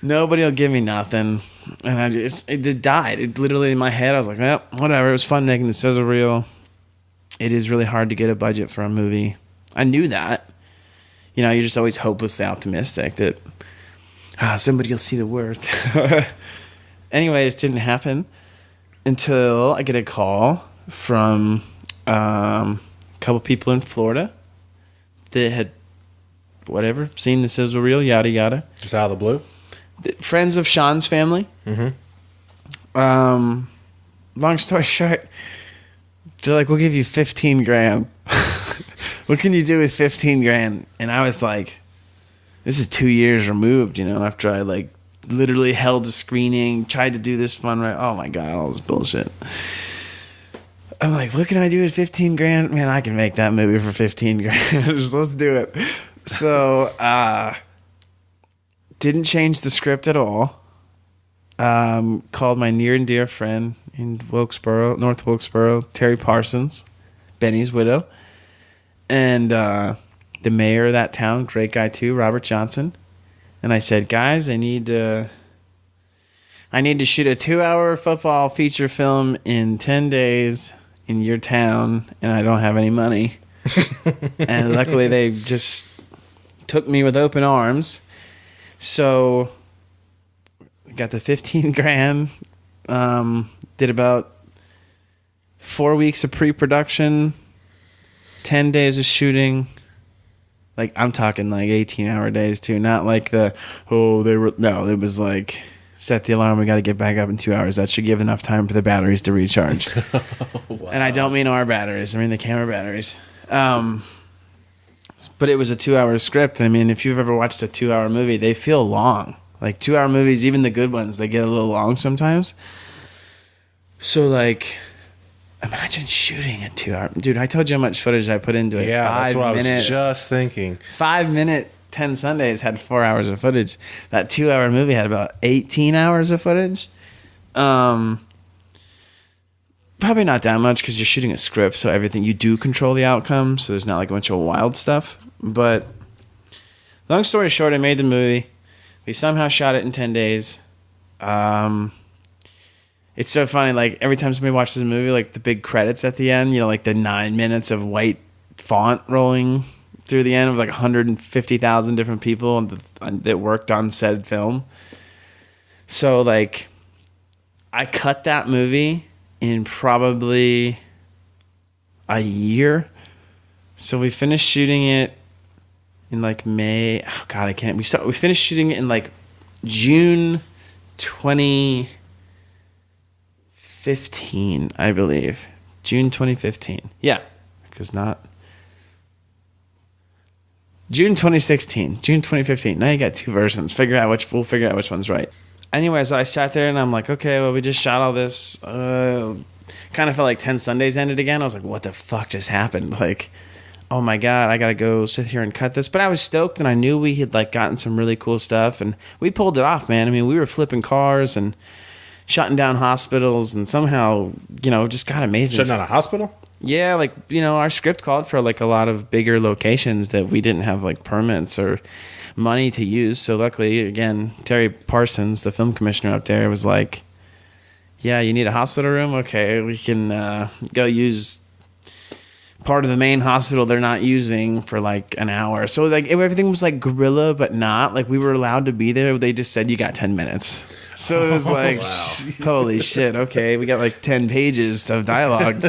Nobody will give me nothing. And it died. It literally in my head, I was like, well, whatever. It was fun making the sizzle reel. It is really hard to get a budget for a movie. I knew that. You're just always hopelessly optimistic that somebody will see the worth. Anyways, it didn't happen until I get a call from a couple people in Florida that had seen the sizzle reel, yada yada. Just out of the blue? Friends of Sean's family. Long story short, they're like, we'll give you $15,000. What can you do with $15,000? And I was like, this is 2 years removed, after I like literally held a screening, tried to do this fun, right? Oh my God, all this bullshit. I'm like, what can I do with $15,000? Man, I can make that movie for $15,000. Just let's do it. So, didn't change the script at all. Called my near and dear friend, in Wilkesboro, North Wilkesboro, Terry Parsons, Benny's widow, and the mayor of that town, great guy too, Robert Johnson. And I said, guys, I need to shoot a 2-hour football feature film in 10 days in your town, and I don't have any money. And luckily they just took me with open arms. So we got the 15 grand, did about 4 weeks of pre-production, 10 days of shooting. Like, I'm talking like 18-hour days too, not like it was like, set the alarm, we got to get back up in 2 hours. That should give enough time for the batteries to recharge. Wow. And I don't mean our batteries, I mean the camera batteries. But it was a 2-hour script. I mean, if you've ever watched a 2-hour movie, they feel long. Like 2-hour movies, even the good ones, they get a little long sometimes. So like, imagine shooting a 2-hour. Dude, I told you how much footage I put into it. Yeah, that's what I was just thinking. 5-minute 10 Sundays had 4 hours of footage. That 2-hour movie had about 18 hours of footage. Probably not that much because you're shooting a script, so everything you do control the outcome, so there's not like a bunch of wild stuff. But long story short, I made the movie. We somehow shot it in 10 days. It's so funny, like every time somebody watches a movie, like the big credits at the end, you know, like the 9 minutes of white font rolling through the end of like 150,000 different people that worked on said film. So like I cut that movie in probably a year. So we finished shooting it in like May. Oh God, I can't. We finished shooting it in like June 2015, I believe. June 2015. Yeah, because not June 2016, June 2015. Now you got two versions. We'll figure out which one's right. Anyways, I sat there and I'm like, okay, well, we just shot all this. Kind of felt like 10 Sundays ended again. I was like, what the fuck just happened? Like, oh my God, I got to go sit here and cut this. But I was stoked and I knew we had like gotten some really cool stuff and we pulled it off, man. I mean, we were flipping cars and shutting down hospitals and somehow, just got amazing. Shutting down a hospital? Yeah, like, our script called for like a lot of bigger locations that we didn't have like permits or money to use. So luckily, again, Terry Parsons, the film commissioner up there, was like, yeah, you need a hospital room? Okay, we can go use part of the main hospital they're not using for like an hour. So like everything was like guerrilla, but not like we were allowed to be there. They just said you got 10 minutes. So it was like, holy shit. Okay. We got like 10 pages of dialogue,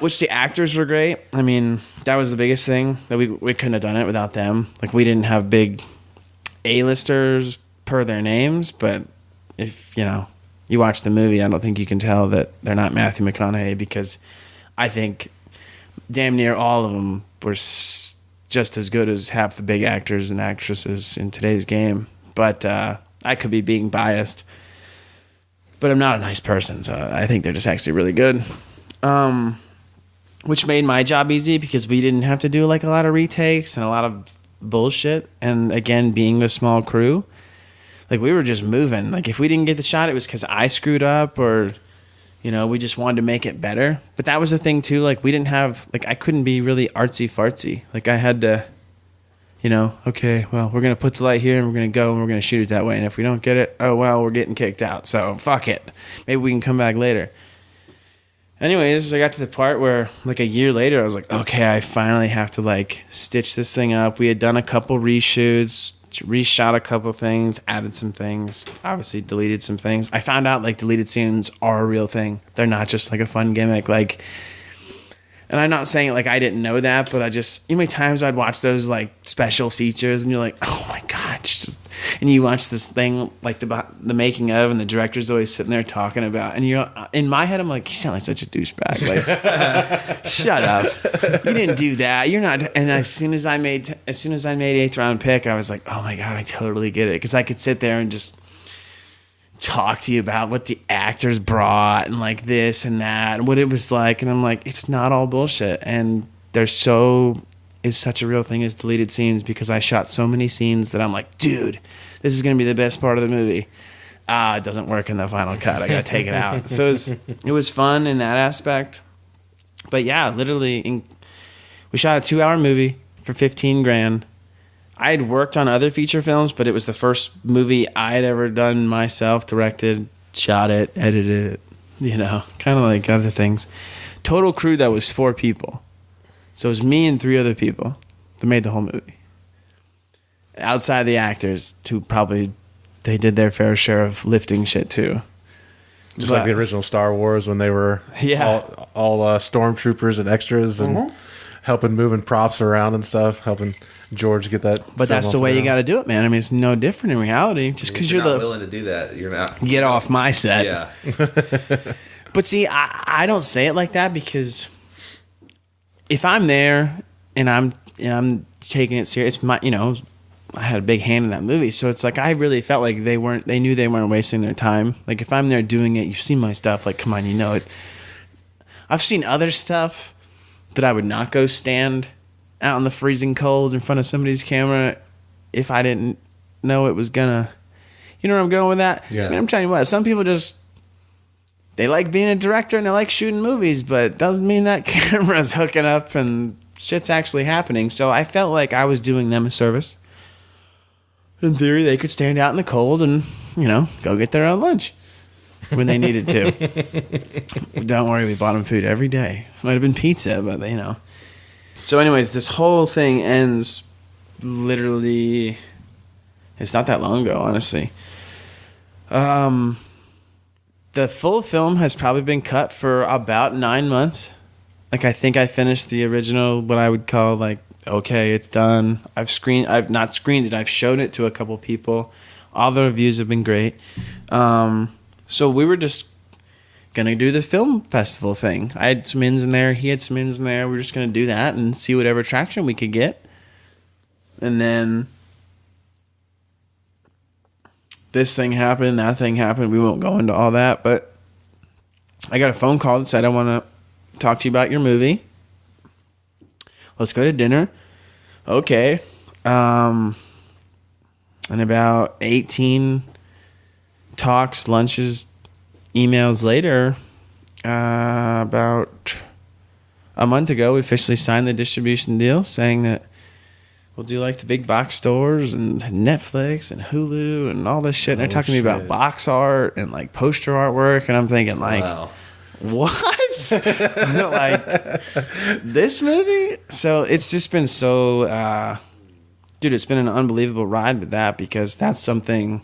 which the actors were great. I mean, that was the biggest thing that we couldn't have done it without them. Like we didn't have big A-listers per their names, but if, you watch the movie, I don't think you can tell that they're not Matthew McConaughey because I think damn near all of them were just as good as half the big actors and actresses in today's game. But I could be being biased. But I'm not a nice person, so I think they're just actually really good. Which made my job easy because we didn't have to do like a lot of retakes and a lot of bullshit. And again, being a small crew, like we were just moving. Like if we didn't get the shot, it was because I screwed up or... we just wanted to make it better. But that was the thing too. Like we didn't have, like I couldn't be really artsy fartsy. Like I had to, okay, well, we're going to put the light here and we're going to go and we're going to shoot it that way. And if we don't get it, oh, well, we're getting kicked out. So fuck it. Maybe we can come back later. Anyways, I got to the part where like a year later, I was like, okay, I finally have to like stitch this thing up. We had done a couple reshoots, reshot a couple things, added some things, obviously deleted some things. I found out like deleted scenes are a real thing. They're not just like a fun gimmick. Like, and I'm not saying like I didn't know that, but many times I'd watch those like special features and you're like, oh my God, and you watch this thing like the making of, and the director's always sitting there talking about, and in my head I'm like, you sound like such a douchebag. Like, shut up, you didn't do that. You're not. And as soon as I made 8th round pick, I was like, oh my God, I totally get it, because I could sit there and just talk to you about what the actors brought and like this and that and what it was like, and I'm like, it's not all bullshit. And is such a real thing as deleted scenes, because I shot so many scenes that I'm like, dude, this is going to be the best part of the movie. it doesn't work in the final cut. I got to take it out. So it was fun in that aspect. But yeah, literally, we shot a 2-hour movie for $15,000. I had worked on other feature films, but it was the first movie I had ever done myself, directed, shot it, edited it, kind of like other things. Total crew, that was 4 people. So it was me and 3 other people that made the whole movie. Outside the actors, who probably, they did their fair share of lifting shit too. Just like the original Star Wars when they were all stormtroopers and extras and helping moving props around and stuff, helping George get that. But that's the way you got to do it, man. I mean, it's no different in reality. Just because you're not willing to do that, you're not. Get off my set. Yeah. But see, I don't say it like that, because if I'm there and I'm taking it serious, I had a big hand in that movie, so it's like I really felt like they knew they weren't wasting their time. Like if I'm there doing it, you've seen my stuff, like come on, it. I've seen other stuff that I would not go stand out in the freezing cold in front of somebody's camera if I didn't know it was gonna, where I'm going with that? Yeah. I mean, I'm telling you what, some people just, they like being a director and they like shooting movies, but doesn't mean that camera's hooking up and shit's actually happening. So I felt like I was doing them a service. In theory, they could stand out in the cold and, go get their own lunch when they needed to. Don't worry, we bought them food every day. Might have been pizza, but, So anyways, this whole thing ends literally, it's not that long ago, honestly. The full film has probably been cut for about 9 months. Like, I think I finished the original, what I would call, like, okay, it's done. I've not screened it. I've shown it to a couple people. All the reviews have been great. So we were just going to do the film festival thing. I had some ins in there. He had some ins in there. We were just going to do that and see whatever traction we could get. And then this thing happened, that thing happened. We won't go into all that, but I got a phone call that said, I want to talk to you about your movie. Let's go to dinner. Okay. And about 18 talks, lunches, emails later, about a month ago, we officially signed the distribution deal saying that we'll do like the big box stores and Netflix and Hulu and all this shit. And they're talking to me about box art and like poster artwork. And I'm thinking like, wow. What? Like this movie? So it's just been so, dude, it's been an unbelievable ride with that, because that's something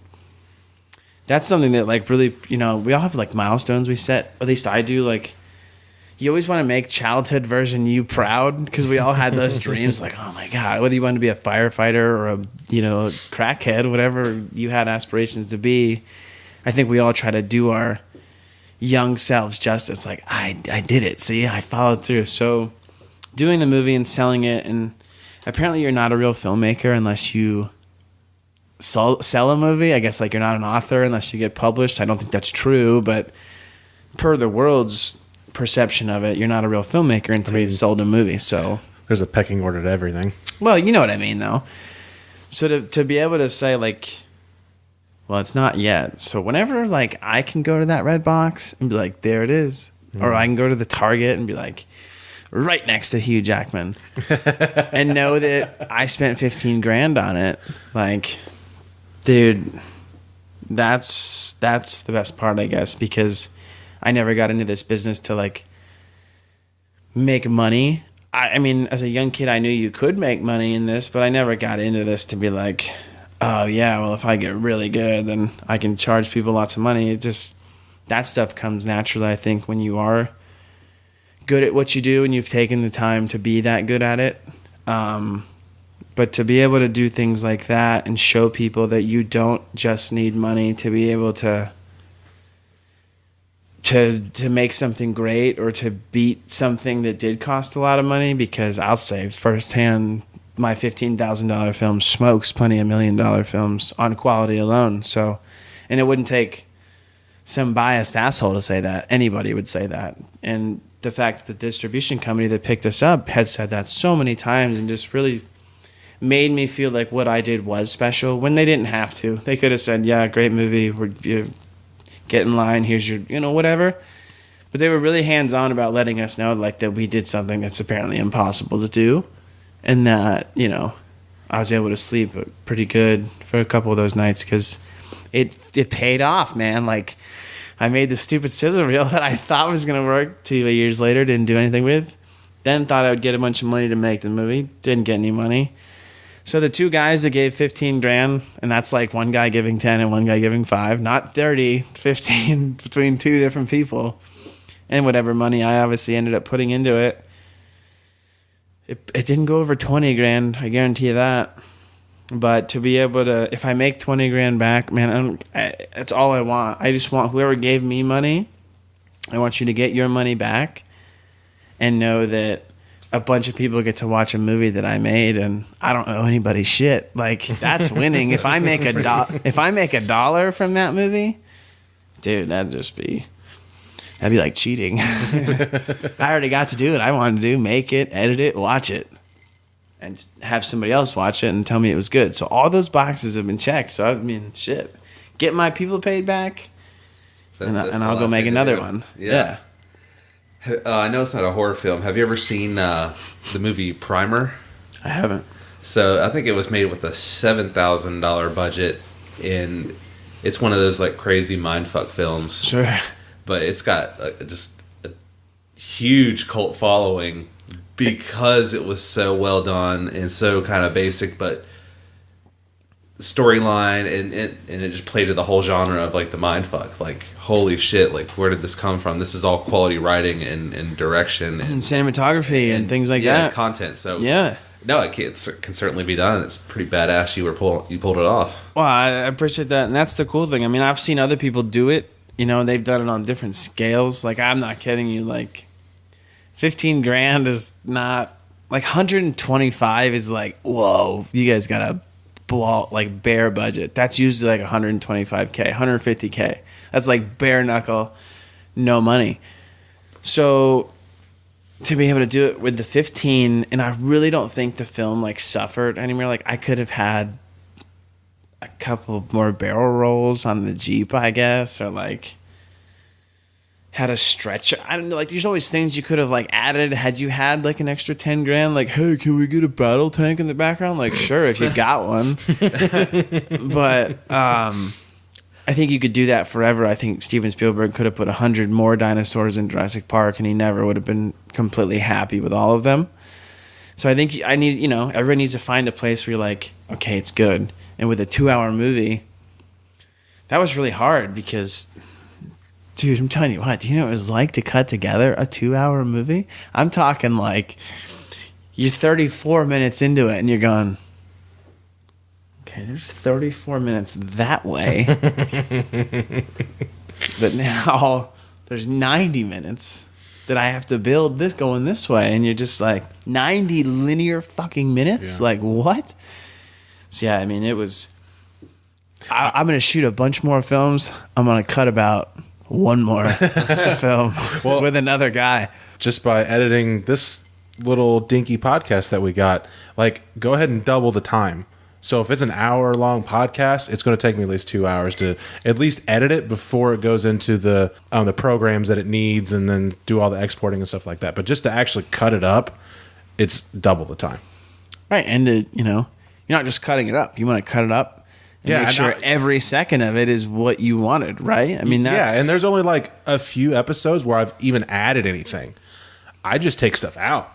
that like really, we all have like milestones we set. At least I do. Like, you always want to make childhood version you proud, because we all had those dreams. Like, oh my God, whether you want to be a firefighter or a, crackhead, whatever you had aspirations to be, I think we all try to do our young selves justice. Like, I did it. See, I followed through. So doing the movie and selling it, and apparently you're not a real filmmaker unless you sell a movie. I guess like you're not an author unless you get published. I don't think that's true, but per the world's perception of it, you're not a real filmmaker until you sold a movie. So there's a pecking order to everything. Well, you know what I mean, though. So to be able to say like, well, it's not yet. So whenever like I can go to that red box and be like, there it is, or I can go to the Target and be like, right next to Hugh Jackman, and know that I spent $15,000 on it. Like, dude, that's the best part, I guess, because I never got into this business to like make money. I mean, as a young kid, I knew you could make money in this, but I never got into this to be like, oh yeah, well, if I get really good, then I can charge people lots of money. It just, that stuff comes naturally, I think, when you are good at what you do and you've taken the time to be that good at it. But to be able to do things like that and show people that you don't just need money to be able to make something great, or to beat something that did cost a lot of money, because I'll say firsthand, my $15,000 film smokes plenty of $1 million films on quality alone. So, and it wouldn't take some biased asshole to say that. Anybody would say that. And the fact that the distribution company that picked us up had said that so many times, and just really made me feel like what I did was special when they didn't have to. They could have said, yeah, great movie, get in line, here's your, whatever. But they were really hands-on about letting us know like that we did something that's apparently impossible to do, and that, I was able to sleep pretty good for a couple of those nights because it paid off, man. Like, I made the stupid sizzle reel that I thought was going to work 2 years later, didn't do anything with. Then thought I would get a bunch of money to make the movie, didn't get any money. So the two guys that gave $15,000, and that's like one guy giving 10 and one guy giving 5, not 30, 15 between two different people. And whatever money I obviously ended up putting into it, it didn't go over $20,000. I guarantee you that. But to be able to, if I make $20,000 back, man, that's all I want. I just want whoever gave me money, I want you to get your money back and know that a bunch of people get to watch a movie that I made and I don't owe anybody shit. Like, that's winning. If I make $1 from that movie, dude, that'd be like cheating. I already got to do it. I wanted to make it, edit it, watch it, and have somebody else watch it and tell me it was good. So all those boxes have been checked. So, I mean, shit. Get my people paid back, and I'll go make another one. Yeah. I know it's not a horror film. Have you ever seen the movie Primer? I haven't. So I think it was made with a $7,000 budget, and it's one of those like crazy mindfuck films. Sure. But it's got just a huge cult following because it was so well done and so kind of basic, but storyline and it just played to the whole genre of like the mindfuck. Like, holy shit, like where did this come from? This is all quality writing and direction and cinematography and things like that. Content. So yeah. No, it can certainly be done. It's pretty badass. You pulled it off. Well, I appreciate that, and that's the cool thing. I mean, I've seen other people do it. They've done it on different scales. Like, I'm not kidding you. Like, $15,000 is not like 125 is like, whoa, you guys got a like bare budget. That's usually like 125K, 150K. That's like bare knuckle, no money. So to be able to do it with the 15, and I really don't think the film like suffered anymore. Like, I could have had a couple more barrel rolls on the Jeep, I guess, or like had a stretcher. I don't know. Like, there's always things you could have like added. Had you had like an extra $10,000, like, hey, can we get a battle tank in the background? Like, sure, if you got one. But I think you could do that forever. I think Steven Spielberg could have put 100 more dinosaurs in Jurassic Park, and he never would have been completely happy with all of them. So I think everyone needs to find a place where you're like, okay, it's good. And with a 2-hour movie, that was really hard because, dude, I'm telling you what, do you know what it was like to cut together a 2-hour movie? I'm talking like you're 34 minutes into it and you're going, okay, there's 34 minutes that way. But now there's 90 minutes that I have to build this going this way. And you're just like, 90 linear fucking minutes? Yeah. Like, what? So, yeah, I mean, it was... I'm going to shoot a bunch more films. I'm going to cut about one more film with another guy. Just by editing this little dinky podcast that we got, like, go ahead and double the time. So if it's an hour-long podcast, it's going to take me at least 2 hours to at least edit it before it goes into the programs that it needs and then do all the exporting and stuff like that. But just to actually cut it up, it's double the time. Right, and you're not just cutting it up. You want to cut it up and make sure every second of it is what you wanted, right? I mean, that's... Yeah, and there's only like a few episodes where I've even added anything. I just take stuff out.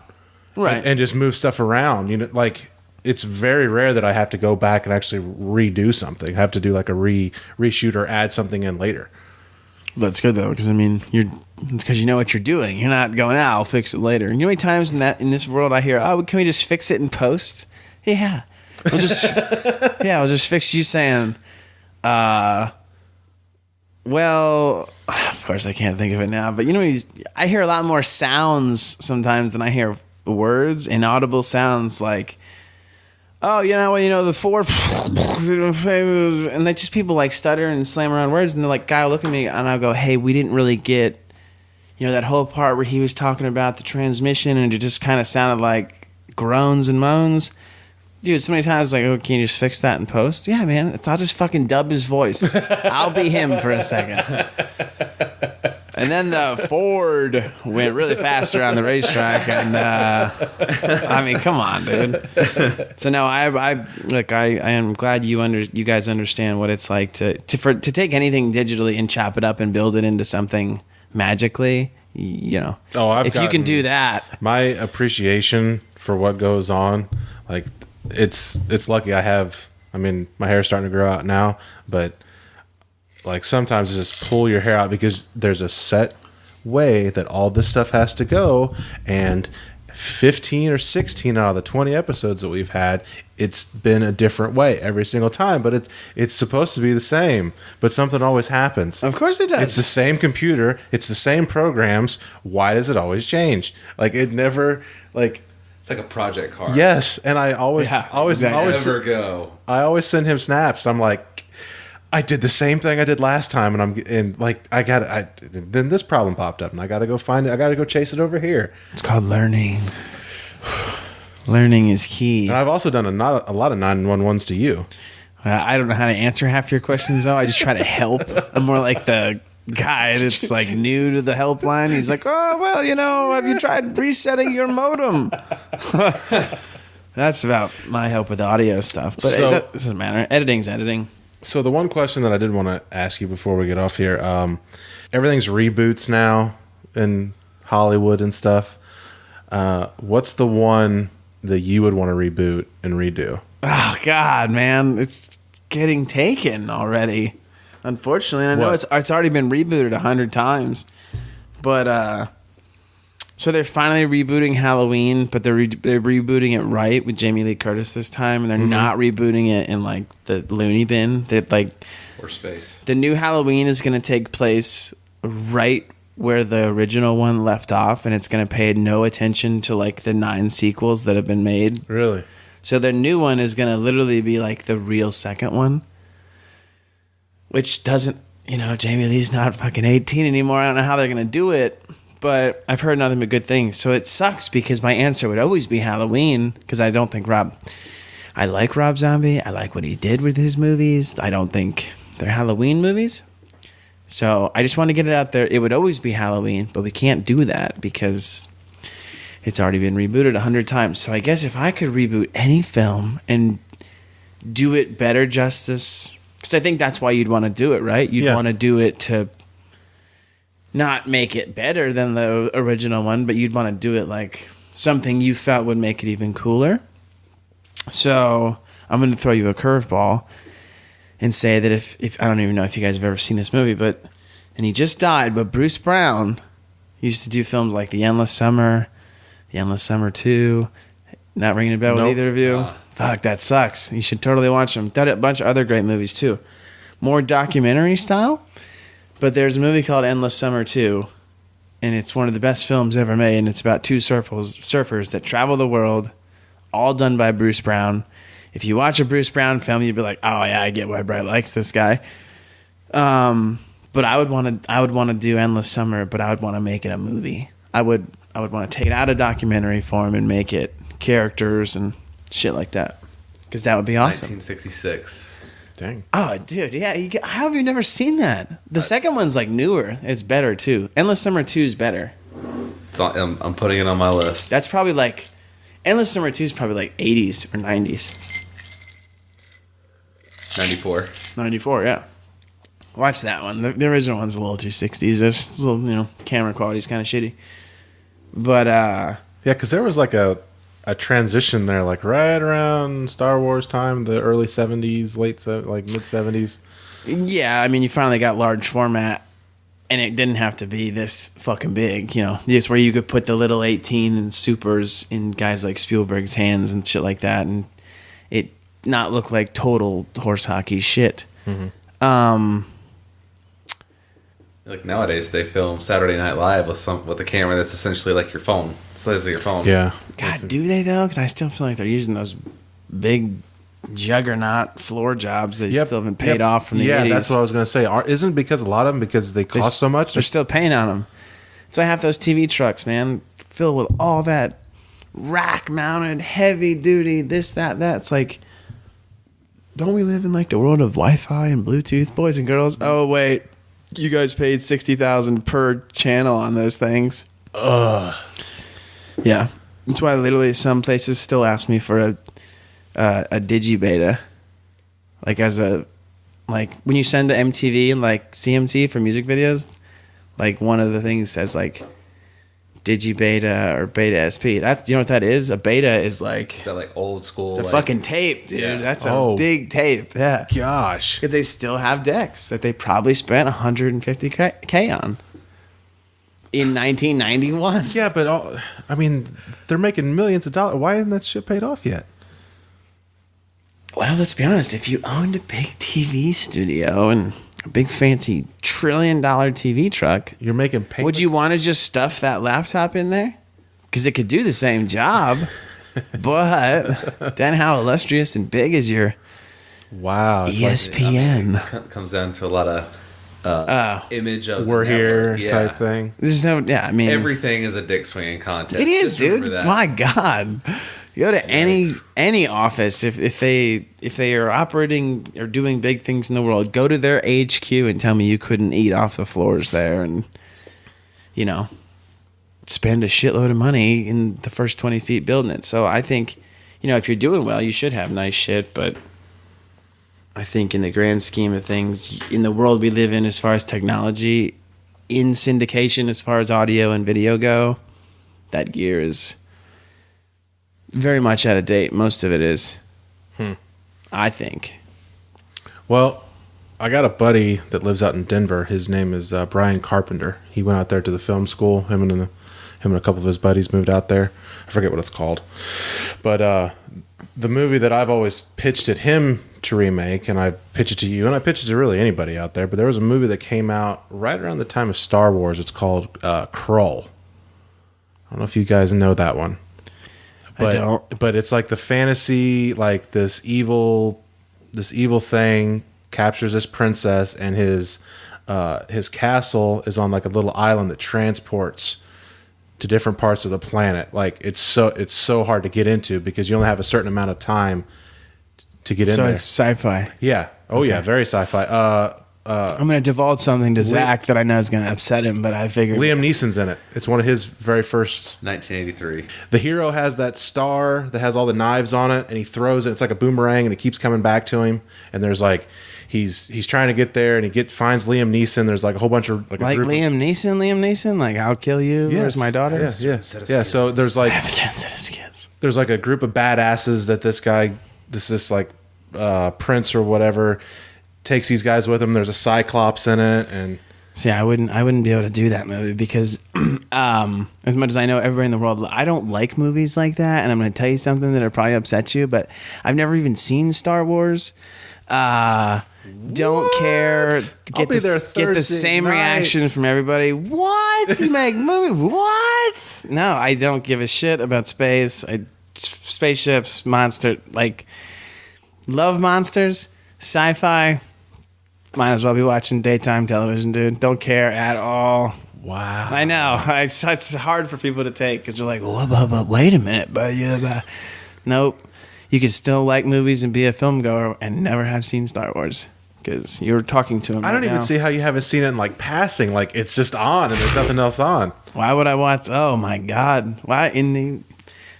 Right. And just move stuff around. Like... It's very rare that I have to go back and actually redo something. I have to do like a reshoot or add something in later. That's good though, because I mean, it's because you know what you're doing. You're not going, I'll fix it later. You know how many times in this world I hear, oh, can we just fix it in post? Yeah, we'll just fix you saying, well, of course I can't think of it now, but I hear a lot more sounds sometimes than I hear words, inaudible sounds like. Oh, the four, and they just people like stutter and slam around words, and they're like, guy will look at me, and I'll go, hey, we didn't really get, that whole part where he was talking about the transmission, and it just kind of sounded like groans and moans. Dude, so many times like, oh, can you just fix that in post? Yeah, man. I'll just fucking dub his voice. I'll be him for a second. And then the Ford went really fast around the racetrack, and I mean, come on, dude. So no, I am glad you guys understand what it's like to take anything digitally and chop it up and build it into something magically. You know, if you can do that, my appreciation for what goes on, like it's lucky I have. I mean, my hair's starting to grow out now, but. Like sometimes just pull your hair out because there's a set way that all this stuff has to go, and 15 or 16 out of the 20 episodes that we've had, it's been a different way every single time, but it's supposed to be the same, but something always happens. Of course it does. It's the same computer, it's the same programs. Why does it always change? Like it never like it's like a project car. Yes, and I always never go. I always send him snaps. And I'm like, I did the same thing I did last time, and then this problem popped up, and I got to go find it. I got to go chase it over here. It's called learning. Learning is key. And I've also done a lot of 911s to you. I don't know how to answer half your questions, though. I just try to help. I'm more like the guy that's like new to the helpline. He's like, oh, well, have you tried resetting your modem? That's about my help with audio stuff. But that doesn't matter. Editing's editing. So the one question that I did want to ask you before we get off here, everything's reboots now in Hollywood and stuff. What's the one that you would want to reboot and redo? Oh, God, man. It's getting taken already, unfortunately. And I know it's already been rebooted 100 times. But so they're finally rebooting Halloween, but they're rebooting it right with Jamie Lee Curtis this time, and they're not rebooting it in like the loony bin. Or space. The new Halloween is going to take place right where the original one left off, and it's going to pay no attention to like the 9 sequels that have been made. Really? So their new one is going to literally be like the real second one, which doesn't, Jamie Lee's not fucking 18 anymore. I don't know how they're going to do it. But I've heard nothing but good things. So it sucks because my answer would always be Halloween, because I don't think I like Rob Zombie. I like what he did with his movies. I don't think they're Halloween movies. So I just want to get it out there. It would always be Halloween, but we can't do that because it's already been rebooted 100 times. So I guess if I could reboot any film and do it better justice, because I think that's why you'd want to do it, right? You'd want to do it to not make it better than the original one, but you'd want to do it like something you felt would make it even cooler. So I'm going to throw you a curveball and say that if I don't even know if you guys have ever seen this movie, and he just died, but Bruce Brown used to do films like The Endless Summer, The Endless Summer 2. Not ringing a bell with either of you? Fuck, that sucks. You should totally watch them. Done a bunch of other great movies too. More documentary style. But there's a movie called Endless Summer 2, and it's one of the best films ever made, and it's about 2 surfers that travel the world, all done by Bruce Brown. If you watch a Bruce Brown film, you'd be like, oh, yeah, I get why Brett likes this guy. But I would want to do Endless Summer, but I would want to make it a movie. I would want to take it out of documentary form and make it characters and shit like that, because that would be awesome. 1966. Dang. Oh, dude, yeah. How have you never seen that? The second one's like newer. It's better too. Endless Summer 2 is better. I'm putting it on my list. That's probably like Endless Summer 2 is probably like 80s or 90s. 94. 94, yeah. Watch that one. The original one's a little too 60s. Just a little, camera quality's kind of shitty. But yeah, because there was like a transition there, like right around Star Wars time, the early 70s, mid 70s. Yeah, I mean, you finally got large format, and it didn't have to be this fucking big, just where you could put the little 18 and supers in guys like Spielberg's hands and shit like that, and it not look like total horse hockey shit. Mm-hmm. Like nowadays, they film Saturday Night Live with a camera that's essentially like your phone. It's like your phone. Yeah. God, do they though? Because I still feel like they're using those big juggernaut floor jobs that still haven't paid off from the 80s. Yeah, that's what I was going to say. Isn't it because a lot of them, because they cost so much? They're still paying on them. So I have those TV trucks, man, filled with all that rack mounted, heavy duty, this, that. It's like, don't we live in like the world of Wi-Fi and Bluetooth, boys and girls? Oh wait, you guys paid $60,000 per channel on those things. Ugh. Yeah, that's why literally some places still ask me for a digibeta, like like when you send to MTV and like CMT for music videos, like one of the things says like digibeta or beta SP. That's, you know what that is? A beta is like, Is that like old school? it's a like, fucking tape, dude. Yeah. That's Oh. a big tape. Yeah, Gosh. because they still have decks that they probably spent $150K on in 1991. Yeah, but I mean, they're making millions of dollars. Why isn't that shit paid off yet? Well, let's be honest. If you owned a big TV studio and a big fancy $1 trillion TV truck, You're making payments. would you want to just stuff that laptop in there? Because it could do the same job. But then how illustrious and big is your Wow. It's like, ESPN? It comes down to a lot of image of we're the here network. Yeah. type thing. There's no, yeah, I mean, Everything is a dick swinging contest. it is, Just remember dude. that. My God. You go to any office, if they are operating or doing big things in the world, go to their HQ and tell me you couldn't eat off the floors there and, you know, spend a shitload of money in the first 20 feet building it. So I think, you know, if you're doing well, you should have nice shit. But I think in the grand scheme of things, in the world we live in as far as technology, in syndication as far as audio and video go, that gear is very much out of date. Most of it is. I think. Well, I got a buddy that lives out in Denver. His name is Brian Carpenter. He went out there to the film school. Him and a couple of his buddies moved out there. I forget what it's called. But the movie that I've always pitched at him to remake, and I pitch it to you, and I pitch it to really anybody out there, but there was a movie that came out right around the time of Star Wars. It's called Krull. I don't know if you guys know that one. I don't. But it's like the fantasy, like this evil thing captures this princess, and his castle is on like a little island that transports to different parts of the planet. Like it's so hard to get into because you only have a certain amount of time to get in So there. it's sci-fi. Yeah. Oh yeah, very sci-fi. I'm going to divulge something to Zach that I know is going to upset him, but I figured. Liam Neeson's in it. It's one of his very first. 1983. The hero has that star that has all the knives on it, and he throws it. It's like a boomerang, and it keeps coming back to him. And there's like, he's trying to get there, and he finds Liam Neeson. There's like a whole bunch of like Liam Liam Neeson, like I'll kill you. Where's my daughter? Yeah. So there's like I have sensitive skins. there's like a group of badasses that this like prince or whatever takes these guys with him. There's a Cyclops in it, and See, I wouldn't be able to do that movie because as much as I know everybody in the world, I don't like movies like that. And I'm going to tell you something that'll probably upset you, but I've never even seen Star Wars. Don't care. Get be there get the Thursday same night. reaction from everybody. What? You make movie? What? No, I don't give a shit about space. Spaceships, monster, like love monsters, sci-fi. Might as well be watching daytime television, dude. Don't care at all. wow. I know. It's hard for people to take because they're like, well, wait a minute. But nope. You could still like movies and be a film goer and never have seen Star Wars because you're talking to him. I don't even see how you haven't seen it in like passing. Like it's just on and there's nothing else on. Why would I watch? Oh my God. Why?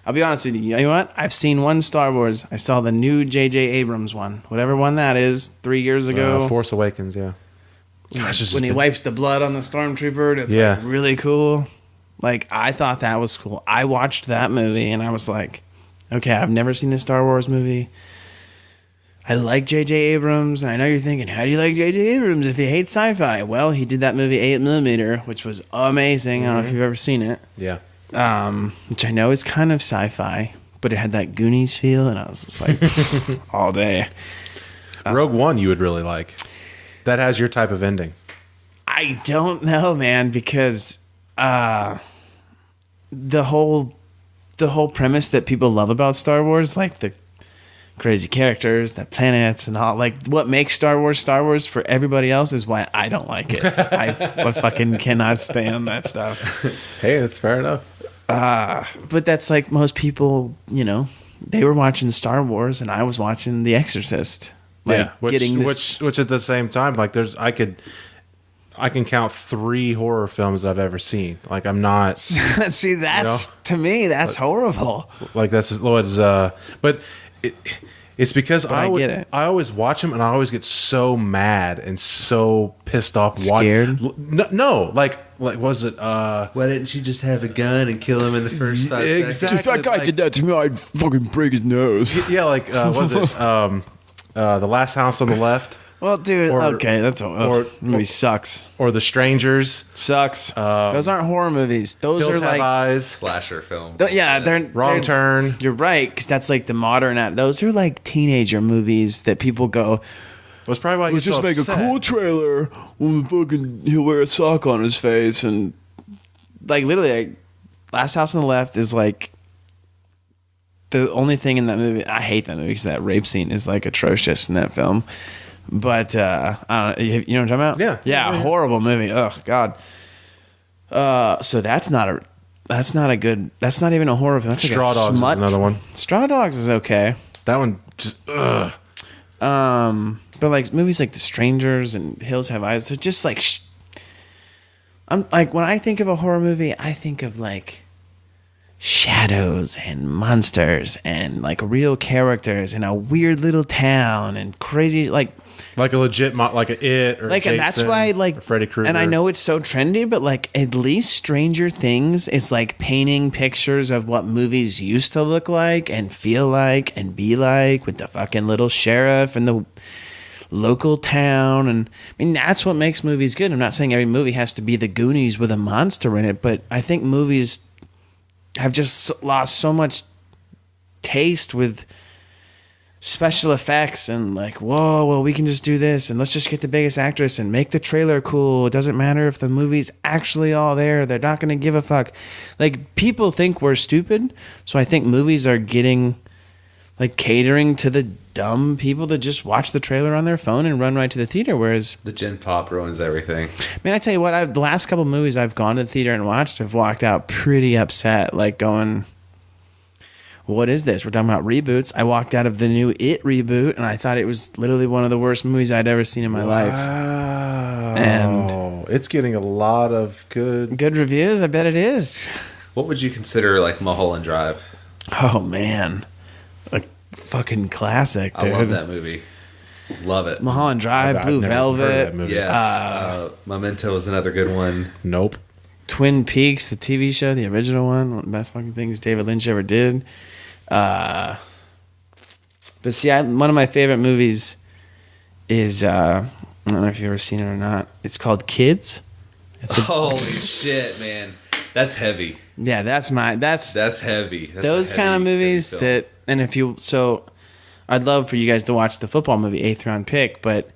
I'll be honest with you. You know what? I've seen one Star Wars. I saw the new J.J. Abrams one, whatever one that is, 3 years ago. Force Awakens, yeah. Gosh, it's When he been- wipes the blood on the stormtrooper, it's Yeah. like really cool. Like I thought that was cool. I watched that movie and I was like, okay, I've never seen a Star Wars movie. I like J.J. Abrams, and I know you're thinking, how do you like J.J. Abrams if you hate sci-fi? Well, he did that movie 8mm, which was amazing. I don't know if you've ever seen it. yeah. Which I know is kind of sci-fi, but it had that Goonies feel, and I was just like, all day. Rogue One you would really like. That has your type of ending. I don't know, man, because the whole premise that people love about Star Wars, like the crazy characters, the planets, and all, like what makes Star Wars for everybody else is why I don't like it. I fucking cannot stand that stuff. Hey, that's fair enough. But that's like most people, you know, they were watching Star Wars and I was watching The Exorcist. Like yeah, which at the same time, like I can count 3 horror films I've ever seen. Like I'm not. See, that's to me, that's horrible. Like that's what is. But it's because I get it. I always watch them and I always get so mad and so pissed off. Scared? No, like was it? Why didn't she just have a gun and kill him in the first 5 Exactly. seconds? If that guy did that to me, I'd fucking break his nose. Yeah, like was it? The Last House on the Left. Well, dude, Or- okay, that's or- movie sucks. Or The Strangers. Sucks. Those aren't horror movies. Those Hills are Have like, Eyes. Slasher film. yeah, they're Wrong Turn. You're right, because that's like the modern. Those are like teenager movies that people go. Was probably why Let's you just make upset. a cool trailer when fucking he'll wear a sock on his face and like literally, like, Last House on the Left is like the only thing in that movie. I hate that movie because that rape scene is like atrocious in that film. But I don't know, you know what I'm talking about? Yeah. Horrible movie. Oh God. So that's not even a horror film. That's like Straw a Dogs smut. is another one. Straw Dogs is okay. That one just ugh. But like movies like The Strangers and Hills Have Eyes, they're just like. I'm like when I think of a horror movie, I think of like shadows and monsters and like real characters in a weird little town and crazy like like a legit like a It or like Jason, and that's why like or Freddy Krueger. and I know it's so trendy, but like at least Stranger Things is like painting pictures of what movies used to look like and feel like and be like with the fucking little sheriff and the local town. And I mean that's what makes movies good. I'm not saying every movie has to be The Goonies with a monster in it, but I think movies have just lost so much taste with special effects and like, whoa, well, we can just do this and let's just get the biggest actress and make the trailer cool. It doesn't matter if the movie's actually all there. They're not going to give a fuck. Like, people think we're stupid. So I think movies are getting, like, catering to the dumb people that just watch the trailer on their phone and run right to the theater. Whereas, The Gen Pop ruins everything. man, I tell you what, the last couple movies I've gone to the theater and watched have walked out pretty upset, like going, what is this? We're talking about reboots. I walked out of the new It reboot, and I thought it was literally one of the worst movies I'd ever seen in my life. Wow. And it's getting a lot of good. Good reviews? I bet it is. What would you consider like Mulholland Drive? Oh, man. A fucking classic, dude. I love that movie. Love it. Mulholland Drive, I've Blue never heard of Velvet, that movie. Yes. Memento is another good one. Nope. Twin Peaks, the TV show, the original one of the best fucking things David Lynch ever did. But see, one of my favorite movies is I don't know if you've ever seen it or not. It's called Kids. It's Holy shit, man. That's heavy. yeah, that's That's heavy. That's those a kind of heavy movies film. that, and if you, so I'd love for you guys to watch the football movie Eighth Round Pick, but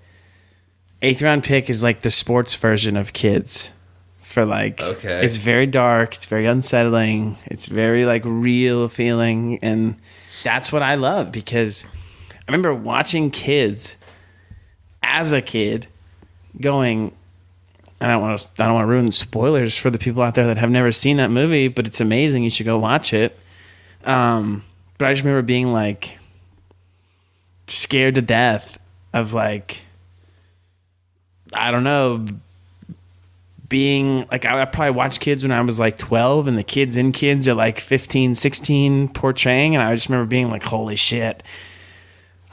Eighth Round Pick is like the sports version of Kids. For like, Okay. It's very dark, it's very unsettling, it's very like real feeling, and that's what I love because I remember watching Kids as a kid, going, I don't want to ruin spoilers for the people out there that have never seen that movie, but it's amazing. You should go watch it. But I just remember being like scared to death of like, I don't know, being like, I probably watched Kids when I was like 12 and the kids in Kids are like 15, 16 portraying. And I just remember being like, holy shit,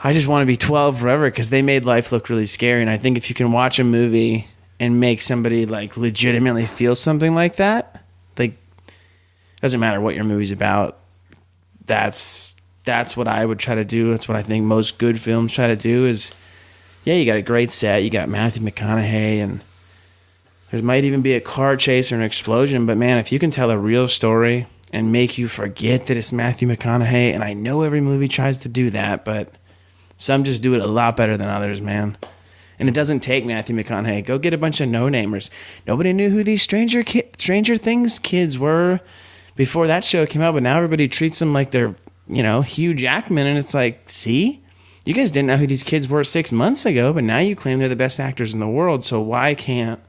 I just want to be 12 forever because they made life look really scary. And I think if you can watch a movie and make somebody like legitimately feel something like that, like, doesn't matter what your movie's about. That's what I would try to do. That's what I think most good films try to do is, yeah, you got a great set. You got Matthew McConaughey and there might even be a car chase or an explosion. But man, if you can tell a real story and make you forget that it's Matthew McConaughey, and I know every movie tries to do that, but some just do it a lot better than others, man. And it doesn't take Matthew McConaughey. Go get a bunch of no-namers. Nobody knew who these Stranger Things kids were before that show came out, but now everybody treats them like they're, you know, Hugh Jackman, and it's like, see? You guys didn't know who these kids were 6 months ago, but now you claim they're the best actors in the world, so why can't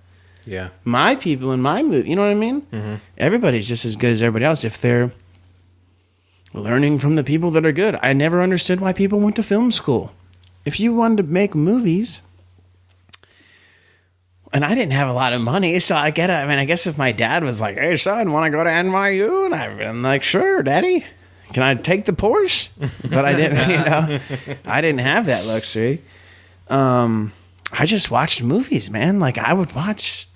Yeah. My people in my movie, you know what I mean? Mm-hmm. Everybody's just as good as everybody else if they're learning from the people that are good. I never understood why people went to film school. If you wanted to make movies, and I didn't have a lot of money, so I get it. I mean, I guess if my dad was like, "Hey, son, want to go to NYU?" And I've been like, "Sure, Daddy. Can I take the Porsche?" But I didn't, I didn't have that luxury. I just watched movies, man. Like, I would watch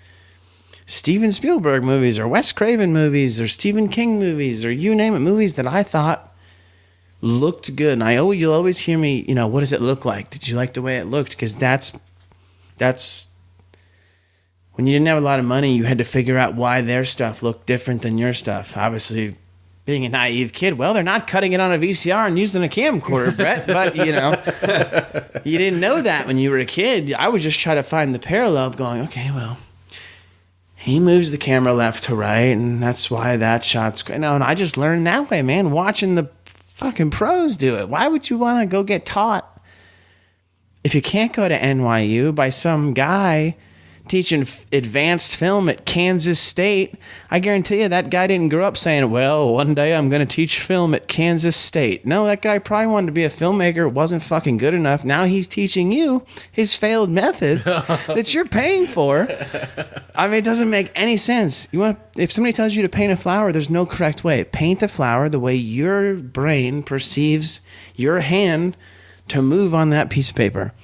Steven Spielberg movies or Wes Craven movies or Stephen King movies or you name it, movies that I thought looked good. And you'll always hear me, what does it look like? Did you like the way it looked? Because that's when you didn't have a lot of money, you had to figure out why their stuff looked different than your stuff. Obviously, being a naive kid, well, they're not cutting it on a VCR and using a camcorder, Brett. But, you didn't know that when you were a kid. I would just try to find the parallel of going, okay, well, he moves the camera left to right, and that's why that shot's great. No, and I just learned that way, man, watching the fucking pros do it. Why would you want to go get taught if you can't go to NYU by some guy teaching advanced film at Kansas State? I guarantee you that guy didn't grow up saying, well, one day I'm going to teach film at Kansas State. No, that guy probably wanted to be a filmmaker, wasn't fucking good enough. Now he's teaching you his failed methods that you're paying for. I mean, it doesn't make any sense. If somebody tells you to paint a flower, there's no correct way. Paint the flower the way your brain perceives your hand to move on that piece of paper.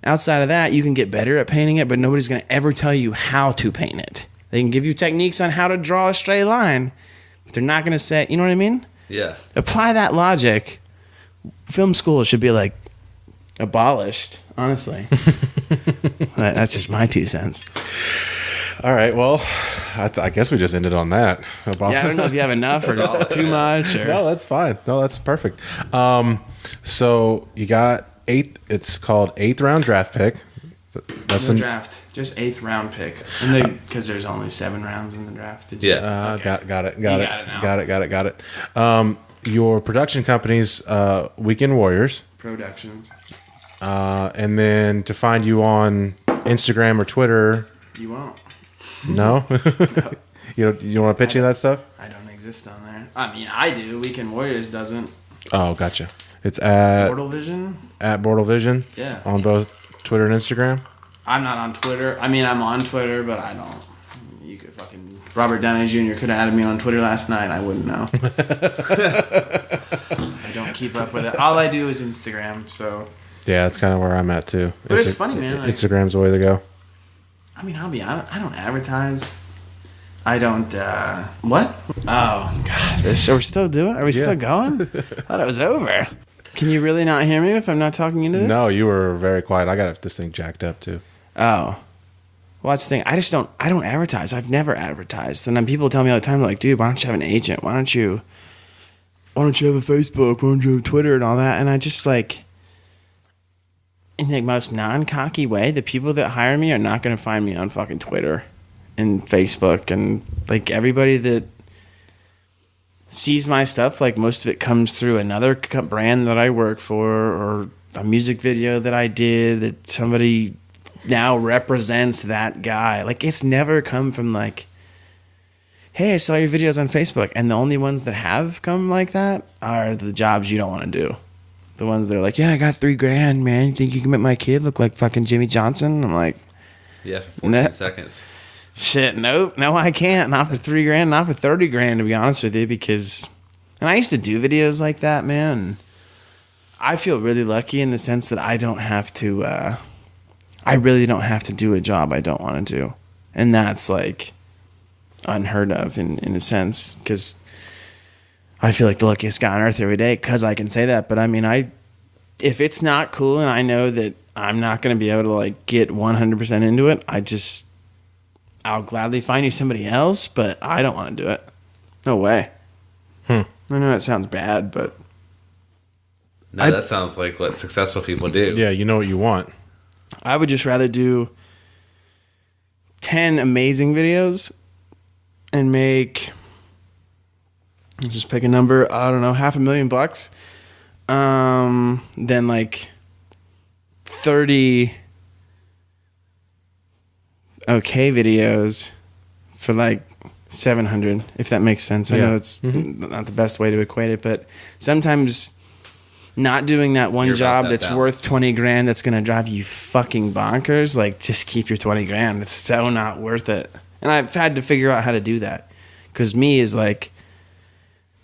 Outside of that, you can get better at painting it, but nobody's going to ever tell you how to paint it. They can give you techniques on how to draw a straight line, but they're not going to say, you know what I mean? Yeah. Apply that logic. Film school should be like abolished, honestly. That's just my 2 cents. All right. Well, I guess we just ended on that. Yeah, I don't know if you have enough or too much. Or... No, that's fine. No, that's perfect. So you got it's called 8th round draft pick. That's no draft, just 8th round pick. Because there's only 7 rounds in the draft. Okay. Got it. Your production company's Weekend Warriors Productions. And then to find you on Instagram or Twitter. You won't. No? No. You want to pitch any of that stuff? I don't exist on there. I mean, I do. Weekend Warriors doesn't. Oh, gotcha. It's at Bortle Vision. At Bortle Vision. Yeah. On both Twitter and Instagram. I'm not on Twitter. I mean, I'm on Twitter, but I don't. You could fucking Robert Downey Jr. could have added me on Twitter last night. I wouldn't know. I don't keep up with it. All I do is Instagram. So. Yeah, that's kind of where I'm at too. But it's funny, man. Like, Instagram's the way to go. I mean, I'll be honest. I don't advertise. I don't. What? Oh God! Are we still doing? Are we still going? I thought it was over. Can you really not hear me if I'm not talking into this? No, you were very quiet. I got this thing jacked up too. Oh. Well, that's the thing. I don't advertise. I've never advertised. And then people tell me all the time, like, dude, why don't you have an agent? Why don't you have a Facebook? Why don't you have Twitter and all that? And I just like, in the most non-cocky way, the people that hire me are not going to find me on fucking Twitter and Facebook. And like everybody that sees my stuff, like most of it comes through another brand that I work for or a music video that I did that somebody now represents that guy. Like it's never come from like, hey, I saw your videos on Facebook. And the only ones that have come like that are the jobs you don't want to do. The ones that are like, yeah, I got $3,000, man. You think you can make my kid look like fucking Jimmy Johnson? I'm like, yeah, for 14 seconds. Shit, nope. No, I can't. Not for $3,000, not for $30,000, to be honest with you, because, and I used to do videos like that, man. I feel really lucky in the sense that I don't have to, I really don't have to do a job I don't want to do. And that's like unheard of in a sense, because I feel like the luckiest guy on earth every day because I can say that. But I mean, if it's not cool and I know that I'm not going to be able to like get 100% into it, I'll gladly find you somebody else, but I don't want to do it. No way. I know that sounds bad, but... No, that sounds like what successful people do. Yeah, you know what you want. I would just rather do 10 amazing videos and make... Just pick a number, I don't know, $500,000 than like 30... okay videos for like 700, if that makes sense. I know it's not the best way to equate it, but sometimes not doing that one job that's worth 20 grand that's going to drive you fucking bonkers, like just keep your 20 grand. It's so not worth it. And I've had to figure out how to do that, because me is like,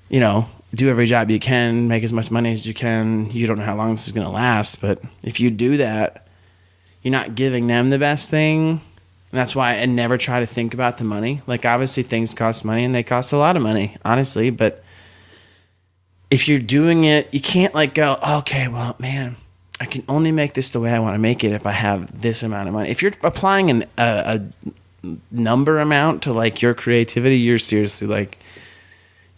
you know, do every job you can, make as much money as you can. You don't know how long this is going to last, but if you do that, you're not giving them the best thing. And that's why I never try to think about the money. Like, obviously things cost money, and they cost a lot of money, honestly, but if you're doing it, you can't like go, okay, well, man, I can only make this the way I want to make it if I have this amount of money. If you're applying a number amount to like your creativity, you're seriously like,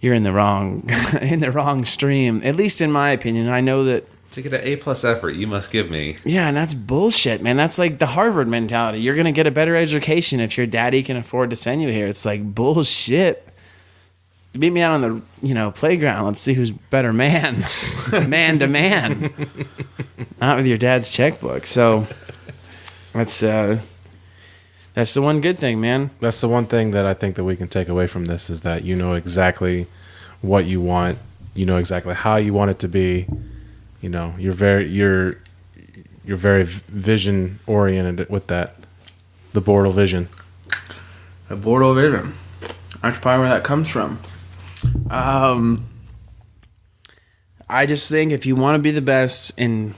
you're in the wrong stream, at least in my opinion. I know that to get an A+ effort, you must give me. Yeah, and that's bullshit, man. That's like the Harvard mentality. You're gonna get a better education if your daddy can afford to send you here. It's like bullshit. Meet me out on the playground. Let's see who's better man, man to man. Not with your dad's checkbook. So that's the one good thing, man. That's the one thing that I think that we can take away from this, is that you know exactly what you want. You know exactly how you want it to be. You know, you're very vision oriented with that. The Bortle vision. The Bortle vision. That's probably where that comes from. I just think if you want to be the best, and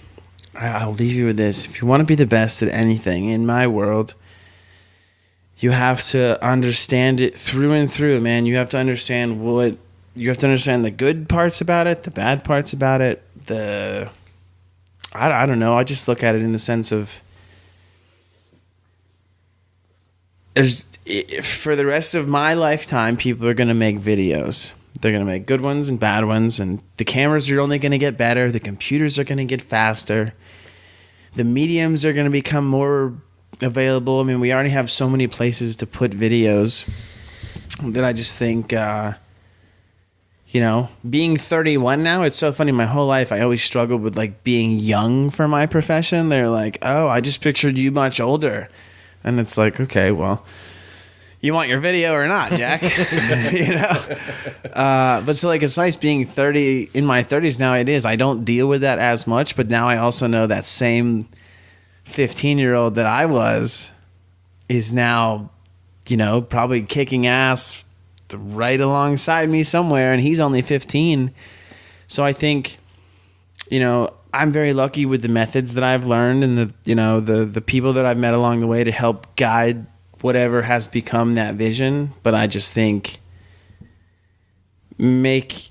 I'll leave you with this, if you want to be the best at anything in my world, you have to understand it through and through, man. You have to understand the good parts about it, the bad parts about it, I don't know. I just look at it in the sense of for the rest of my lifetime, people are going to make videos. They're going to make good ones and bad ones, and the cameras are only going to get better. The computers are going to get faster. The mediums are going to become more available. I mean, we already have so many places to put videos that I just think, being 31 now, it's so funny. My whole life, I always struggled with like being young for my profession. They're like, oh, I just pictured you much older. And it's like, okay, well, you want your video or not, Jack? But so like, it's nice being 30 in my 30s now. It is. I don't deal with that as much, but now I also know that same 15-year-old that I was is now, probably kicking ass right alongside me somewhere, and he's only 15. So I think, I'm very lucky with the methods that I've learned and the people that I've met along the way to help guide whatever has become that vision. But I just think if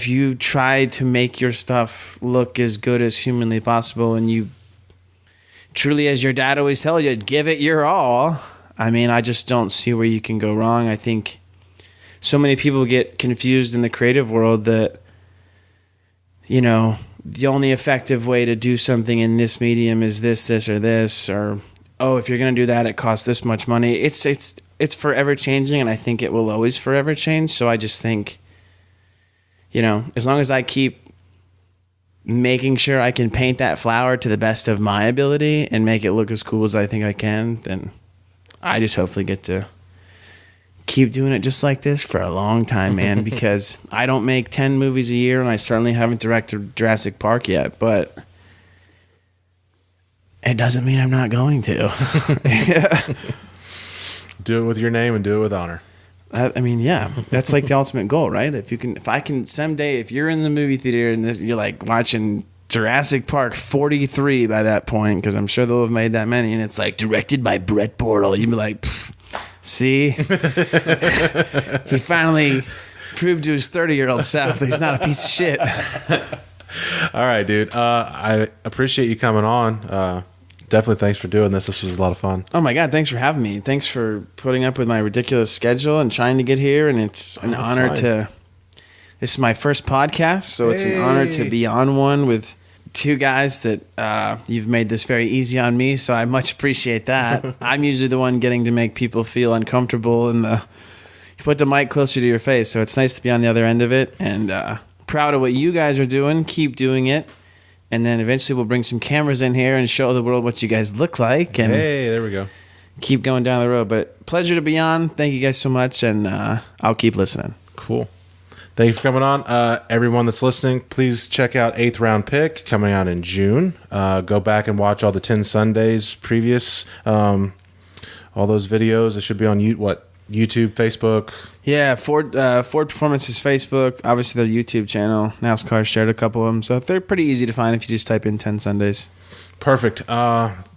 you try to make your stuff look as good as humanly possible, and you truly, as your dad always tells you, give it your all, I mean, I just don't see where you can go wrong. I think so many people get confused in the creative world that, the only effective way to do something in this medium is this, or this, or, oh, if you're going to do that, it costs this much money. It's forever changing, and I think it will always forever change. So I just think, as long as I keep making sure I can paint that flower to the best of my ability and make it look as cool as I think I can, then I just hopefully get to keep doing it just like this for a long time, man, because I don't make 10 movies a year, and I certainly haven't directed Jurassic Park yet, but it doesn't mean I'm not going to. Do it with your name and do it with honor. I mean, yeah, that's like the ultimate goal, right? If I can someday, if you're in the movie theater and you're like watching Jurassic Park 43 by that point, because I'm sure they'll have made that many, and it's like directed by Brett Bortle, you'd be like, see, he finally proved to his 30-year-old self that he's not a piece of shit. All right, dude. I appreciate you coming on. Definitely thanks for doing this. This was a lot of fun. Oh my God, thanks for having me. Thanks for putting up with my ridiculous schedule and trying to get here. And it's an honor to, this is my first podcast, so it's an honor to be on one with two guys that you've made this very easy on me, so I much appreciate that. I'm usually the one getting to make people feel uncomfortable, and you put the mic closer to your face, so it's nice to be on the other end of it, and proud of what you guys are doing. Keep doing it, and then eventually we'll bring some cameras in here and show the world what you guys look like. And hey, there we go. keep going down the road. But pleasure to be on. Thank you guys so much, and I'll keep listening. Cool. Thank you for coming on. Everyone that's listening, please check out 8th Round Pick coming out in June. Go back and watch all the 10 Sundays previous, all those videos. It should be on YouTube, Facebook. Yeah, Ford Performance's Facebook, obviously their YouTube channel. NASCAR shared a couple of them, so they're pretty easy to find if you just type in 10 Sundays. Perfect.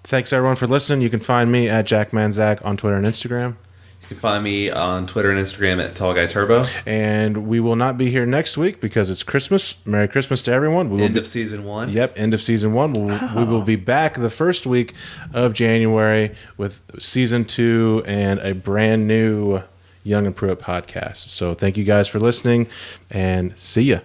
Thanks everyone for listening. You can find me at JackmanZack on Twitter and Instagram. You can find me on Twitter and Instagram at Tall Guy Turbo. And we will not be here next week because it's Christmas. Merry Christmas to everyone. End of season 1. Yep, end of season 1. We will be back the first week of January with season 2 and a brand new Young and Pruitt podcast. So thank you guys for listening, and see ya.